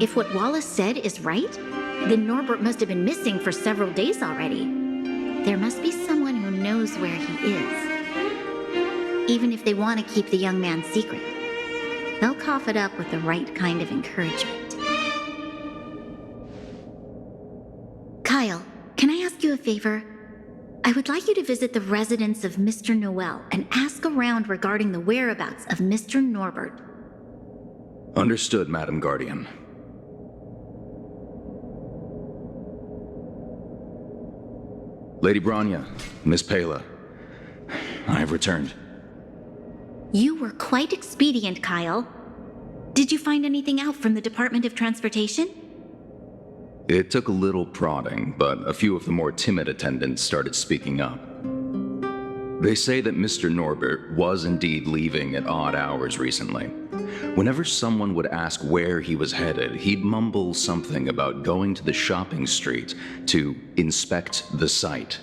If what Wallace said is right, then Norbert must have been missing for several days already. There must be someone who knows where he is. Even if they want to keep the young man secret, they'll cough it up with the right kind of encouragement. Kyle, can I ask you a favor? I would like you to visit the residence of Mr. Noel and ask around regarding the whereabouts of Mr. Norbert. Understood, Madam Guardian. Lady Branya, Miss Pela, I have returned. You were quite expedient, Kyle. Did you find anything out from the Department of Transportation? It took a little prodding, but a few of the more timid attendants started speaking up. They say that Mr. Norbert was indeed leaving at odd hours recently. Whenever someone would ask where he was headed, he'd mumble something about going to the shopping street to inspect the site.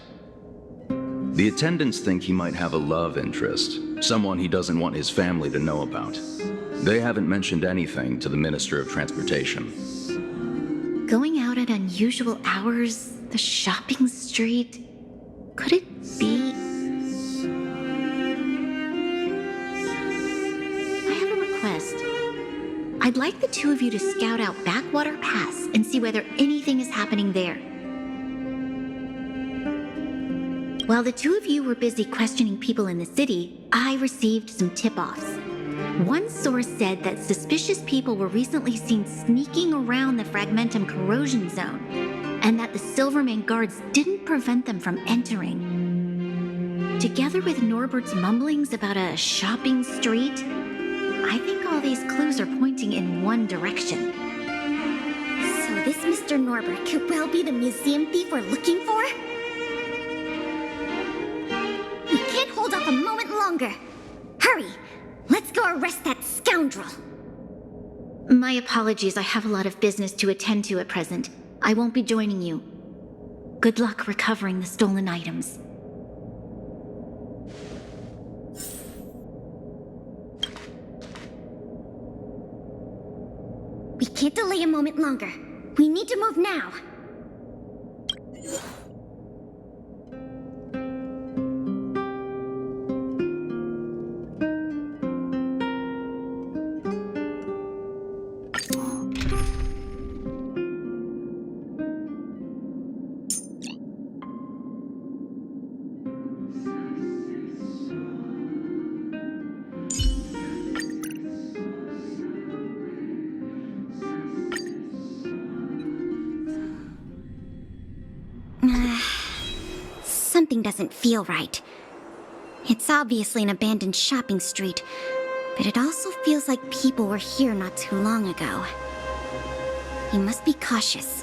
The attendants think he might have a love interest, someone he doesn't want his family to know about. They haven't mentioned anything to the Minister of Transportation. Going out at unusual hours, the shopping street, could it be? I have a request. I'd like the two of you to scout out Backwater Pass and see whether anything is happening there. While the two of you were busy questioning people in the city, I received some tip-offs. One source said that suspicious people were recently seen sneaking around the Fragmentum corrosion zone, and that the Silvermane guards didn't prevent them from entering. Together with Norbert's mumblings about a shopping street, I think all these clues are pointing in one direction. So this Mr. Norbert could well be the museum thief we're looking for? We can't hold off a moment longer. Hurry! Let's go arrest that scoundrel! My apologies, I have a lot of business to attend to at present. I won't be joining you. Good luck recovering the stolen items. We can't delay a moment longer. We need to move now. Something doesn't feel right. It's obviously an abandoned shopping street, but it also feels like people were here not too long ago. We must be cautious.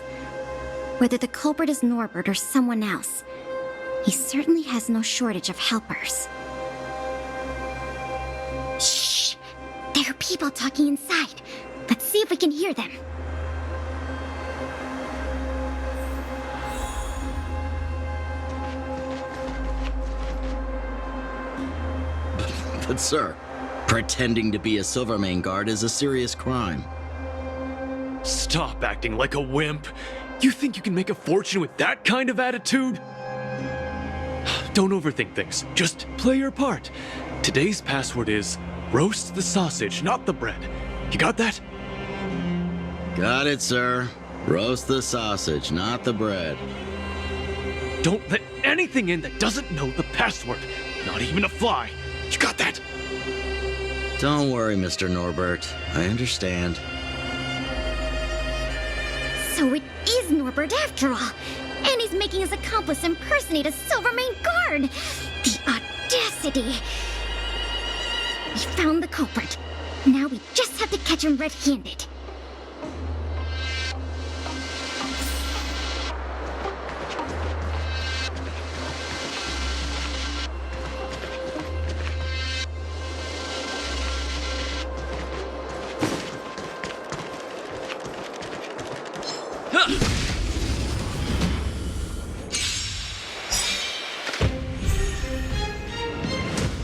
Whether the culprit is Norbert or someone else, he certainly has no shortage of helpers. Shh! There are people talking inside. Let's see if we can hear them. But sir, pretending to be a Silvermane guard is a serious crime. Stop acting like a wimp. You think you can make a fortune with that kind of attitude? Don't overthink things. Just play your part. Today's password is roast the sausage, not the bread. You got that? Got it, sir. Roast the sausage, not the bread. Don't let anything in that doesn't know the password. Not even a fly. You got that? Don't worry, Mr. Norbert. I understand. So it is Norbert after all. And he's making his accomplice impersonate a Silvermane guard. The audacity. We found the culprit. Now we just have to catch him red-handed.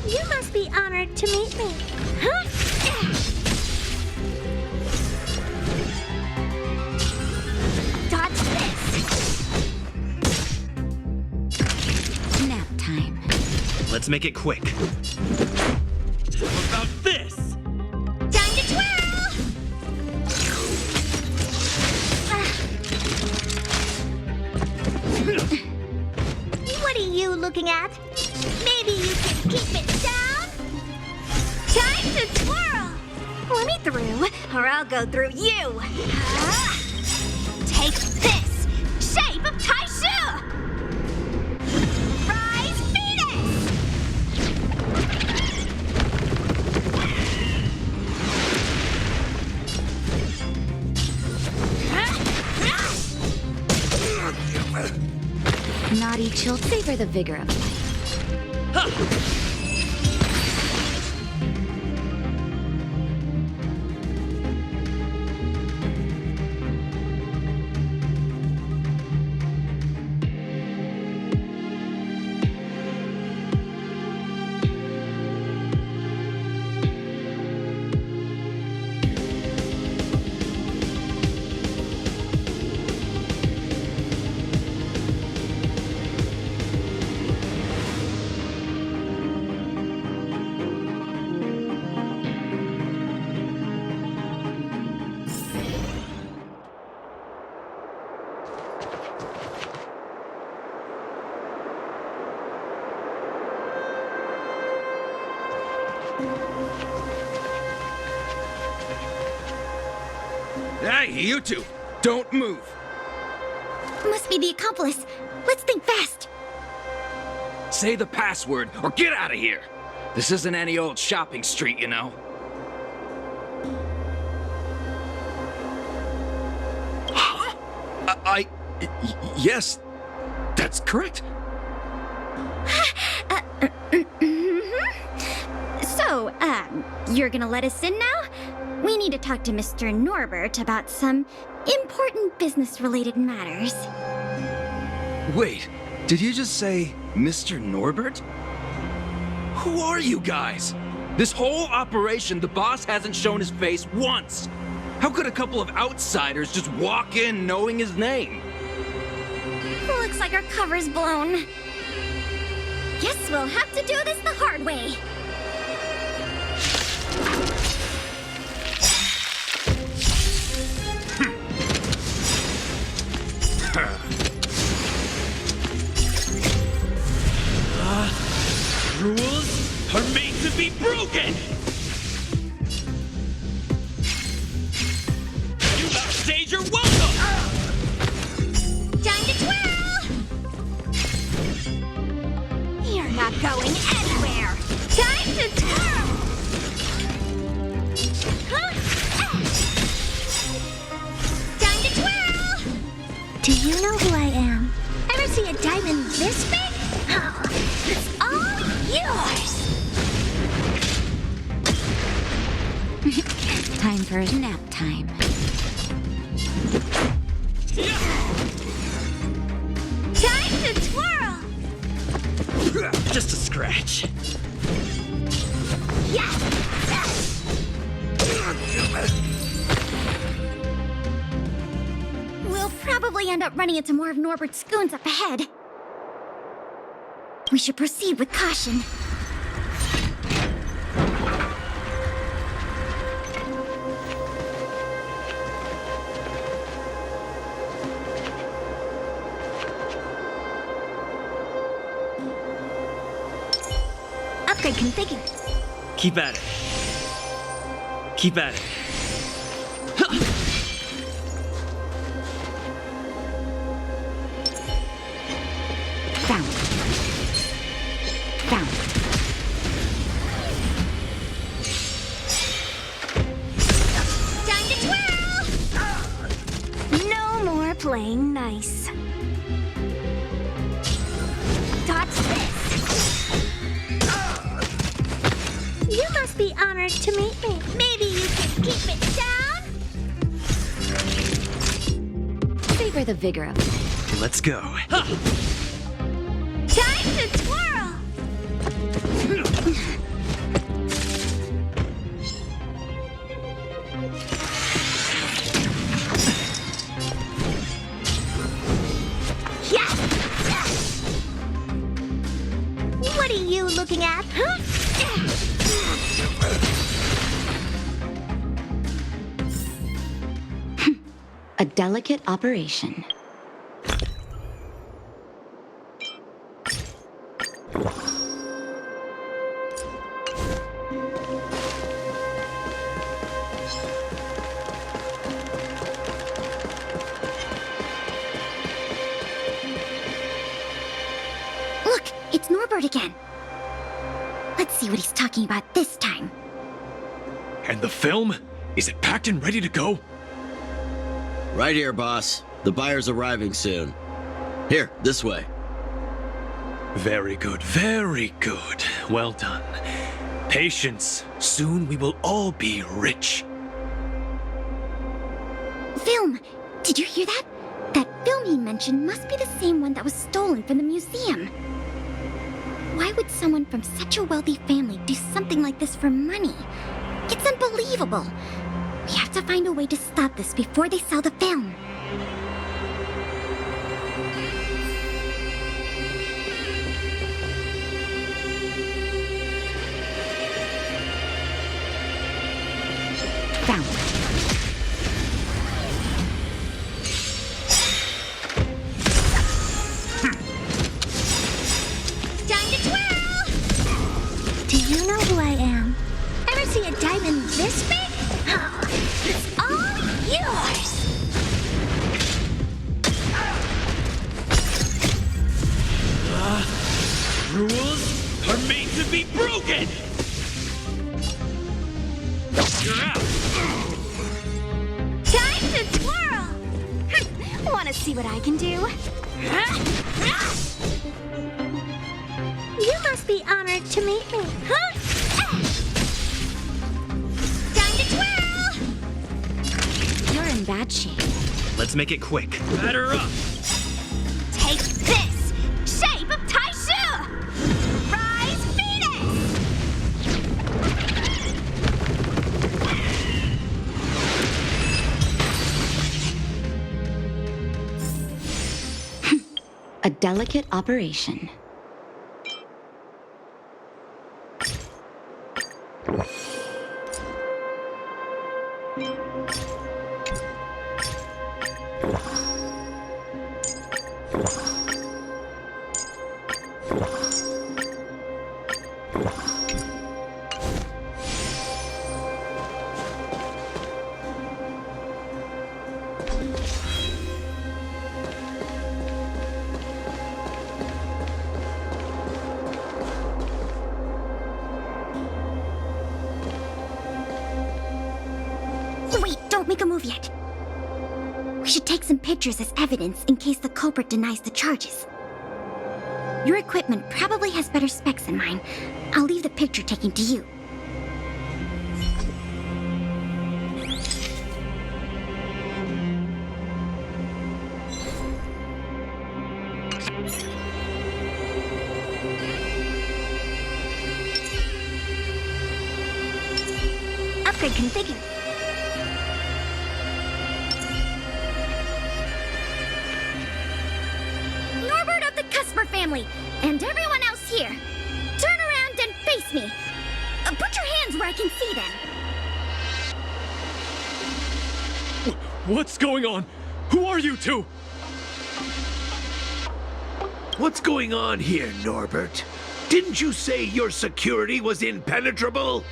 You must be honored to meet me. Huh? Dodge this. Nap time. Let's make it quick. How about this? Time to twirl! What are you looking at? Maybe you can keep it down? Time to twirl! Let me through, or I'll go through you. Take this! Shape of Taishu! Rise Venus! Naughty chill, savor the vigor of life. Hey, you two! Don't move! Must be the accomplice. Let's think fast. Say the password or get out of here. This isn't any old shopping street, you know. Yes, that's correct. So, you're gonna let us in now? We need to talk to Mr. Norbert about some important business-related matters. Wait, did you just say Mr. Norbert? Who are you guys? This whole operation, the boss hasn't shown his face once. How could a couple of outsiders just walk in knowing his name? Looks like our cover's blown. Guess we'll have to do this the hard way. Rules are made to be broken! You outstage your welcome! Time to twirl! You're not going anywhere! Time to twirl! Time to twirl! Do you know who I am? Ever see a diamond this big? It's all yours! Time for a nap time. Time to twirl! Just a scratch. Yes! We'll probably end up running into more of Norbert's goons up ahead. We should proceed with caution. Upgrade configured. Keep at it. Keep at it. Found. Found. Time to twirl! No more playing nice. Dodge this! You must be honored to meet me. Maybe you can keep it down? Savor the vigor of it. Let's go. Time to twirl! Yes! What are you looking at? A delicate operation. Look, it's Norbert again. Let's see what he's talking about this time. And the film? Is it packed and ready to go? Right here, boss. The buyer's arriving soon. Here, this way. Very good, very good. Well done. Patience. Soon we will all be rich. Film! Did you hear that? That film he mentioned must be the same one that was stolen from the museum. Why would someone from such a wealthy family do something like this for money? It's unbelievable. We have to find a way to stop this before they sell the film. Found. Time to twirl! Do you know who I am? Ever see a diamond this big? It's all yours! Rules are made to be broken! You're out! Time to twirl! Wanna see what I can do? You must be honored to meet me. Time to twirl! in bad shape. Let's make it quick. Batter up! Take this! Shape of Taishu! Rise Phoenix! A delicate operation. Wait, don't make a move yet. We should take some pictures as evidence in case the culprit denies the charges. Your equipment probably has better specs than mine. I'll leave the picture taking to you. Upgrade configured. Norbert of the Cusper family, and everyone else here, turn around and face me. Put your hands where I can see them. What's going on? Who are you two? What's going on here, Norbert? Didn't you say your security was impenetrable?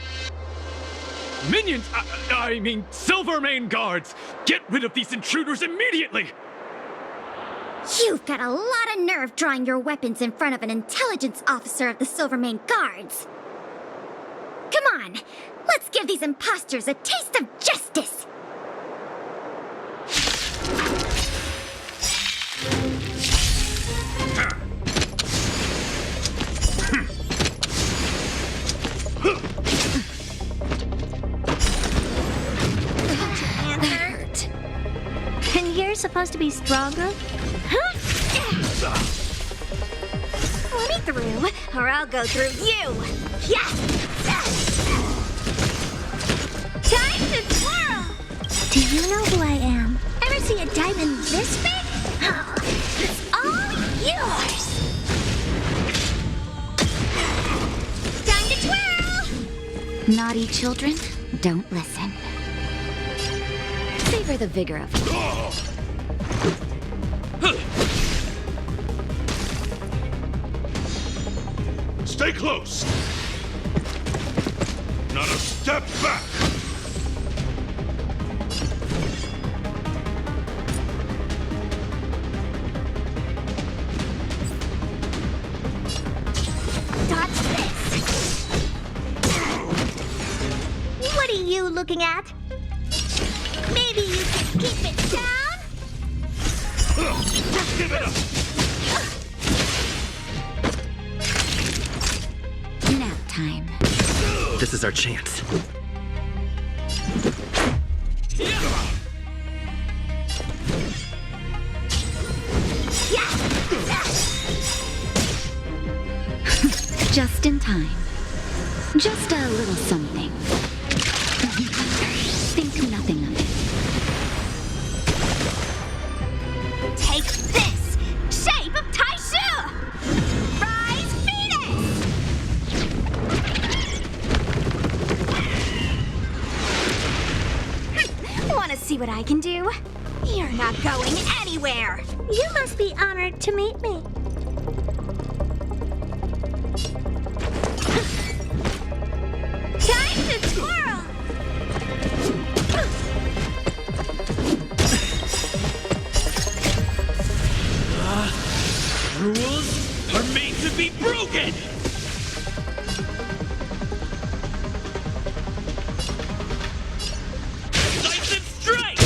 Minions! I mean, Silvermane guards! Get rid of these intruders immediately! You've got a lot of nerve drawing your weapons in front of an intelligence officer of the Silvermane Guards. Come on, let's give these imposters a taste of justice! Hands hurt. And you're supposed to be stronger? Let me through, or I'll go through you! Yeah! Time to twirl! Do you know who I am? Ever see a diamond this big? Oh, it's all yours! Time to twirl! Naughty children, don't listen. Savor the vigor of it. Stay close! Not a step back! Dodge this! What are you looking at? Maybe you can keep it down? Give it up! Nap time. This is our chance. Just in time. Just a little something. Think nothing of it. Take this! Shape of Taishu! Rise Phoenix! Wanna see what I can do? You're not going anywhere! You must be honored to meet me. Time to twirl! Rules are made to be broken! Lightning strike!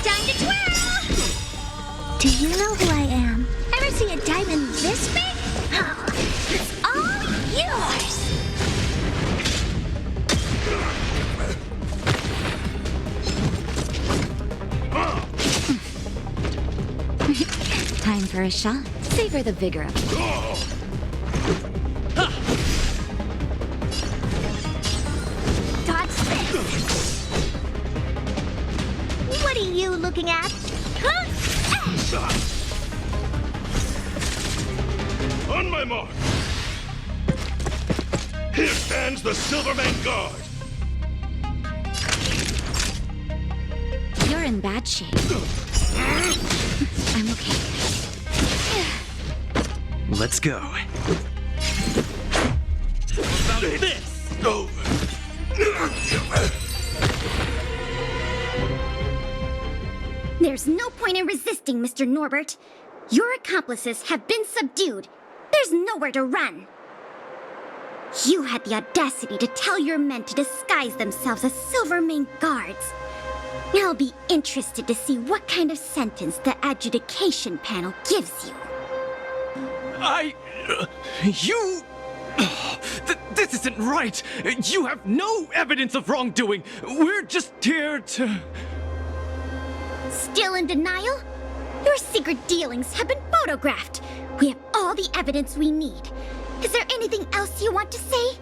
Time to twirl! Do you know who I am? Ever see a diamond this big? Oh, it's all yours! her a shot. Savor the vigor of it. Dodge this! What are you looking at? On my mark! Here stands the Silverman Guard! You're in bad shape. I'm okay. Let's go. About this! Over. There's no point in resisting, Mr. Norbert. Your accomplices have been subdued. There's nowhere to run. You had the audacity to tell your men to disguise themselves as Silvermane guards. I'll be interested to see what kind of sentence the adjudication panel gives you. This isn't right! You have no evidence of wrongdoing! We're just here to... Still in denial? Your secret dealings have been photographed. We have all the evidence we need. Is there anything else you want to say?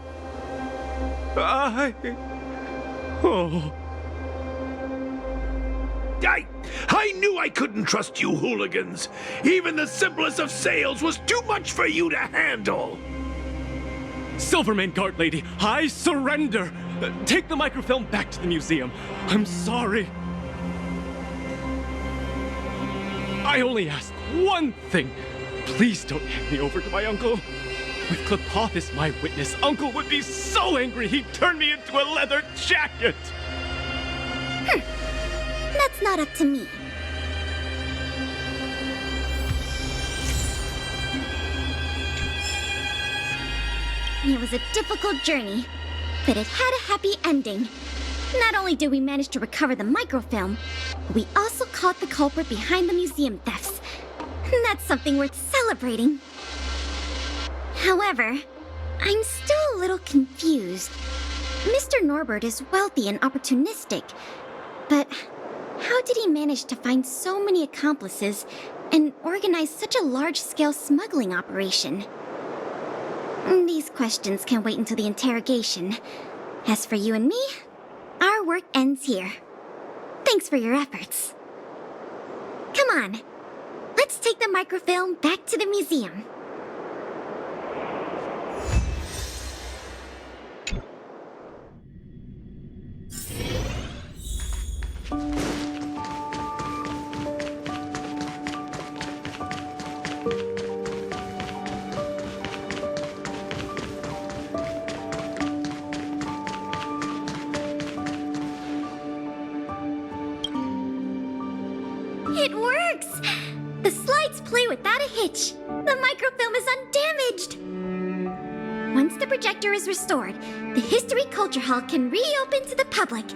I knew I couldn't trust you hooligans. Even the simplest of sales was too much for you to handle. Silvermane Guard Lady, I surrender! Take the microfilm back to the museum. I'm sorry. I only ask one thing. Please don't hand me over to my uncle. With Klepoth as my witness, Uncle would be so angry he'd turn me into a leather jacket! That's not up to me. It was a difficult journey, but it had a happy ending. Not only did we manage to recover the microfilm, but we also caught the culprit behind the museum thefts. That's something worth celebrating. However, I'm still a little confused. Mr. Norbert is wealthy and opportunistic, but how did he manage to find so many accomplices and organize such a large-scale smuggling operation? These questions can wait until the interrogation. As for you and me, our work ends here. Thanks for your efforts. Come on, let's take the microfilm back to the museum. It works! The slides play without a hitch. The microfilm is undamaged. Once the projector is restored, the History Culture Hall can reopen to the public.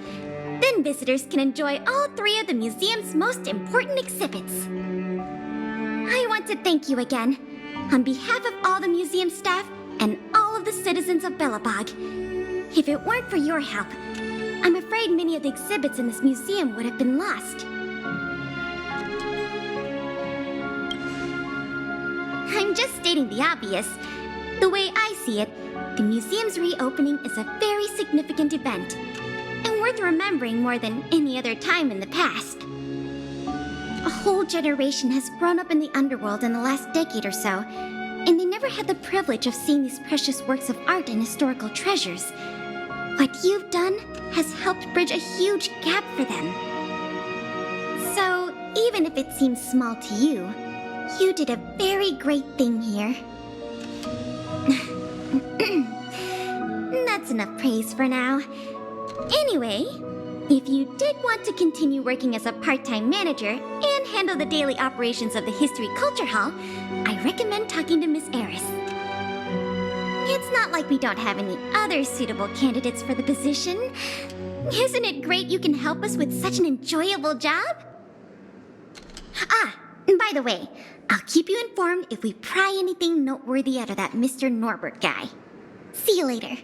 Then visitors can enjoy all three of the museum's most important exhibits. I want to thank you again, on behalf of all the museum staff and all of the citizens of Belobog. If it weren't for your help, I'm afraid many of the exhibits in this museum would have been lost. I'm just stating the obvious. The way I see it, the museum's reopening is a very significant event, and worth remembering more than any other time in the past. A whole generation has grown up in the underworld in the last decade or so, and they never had the privilege of seeing these precious works of art and historical treasures. What you've done has helped bridge a huge gap for them. So, even if it seems small to you, you did a very great thing here. That's enough praise for now. Anyway, if you did want to continue working as a part-time manager and handle the daily operations of the History Culture Hall, I recommend talking to Miss Eris. It's not like we don't have any other suitable candidates for the position. Isn't it great you can help us with such an enjoyable job? And by the way, I'll keep you informed if we pry anything noteworthy out of that Mr. Norbert guy. See you later.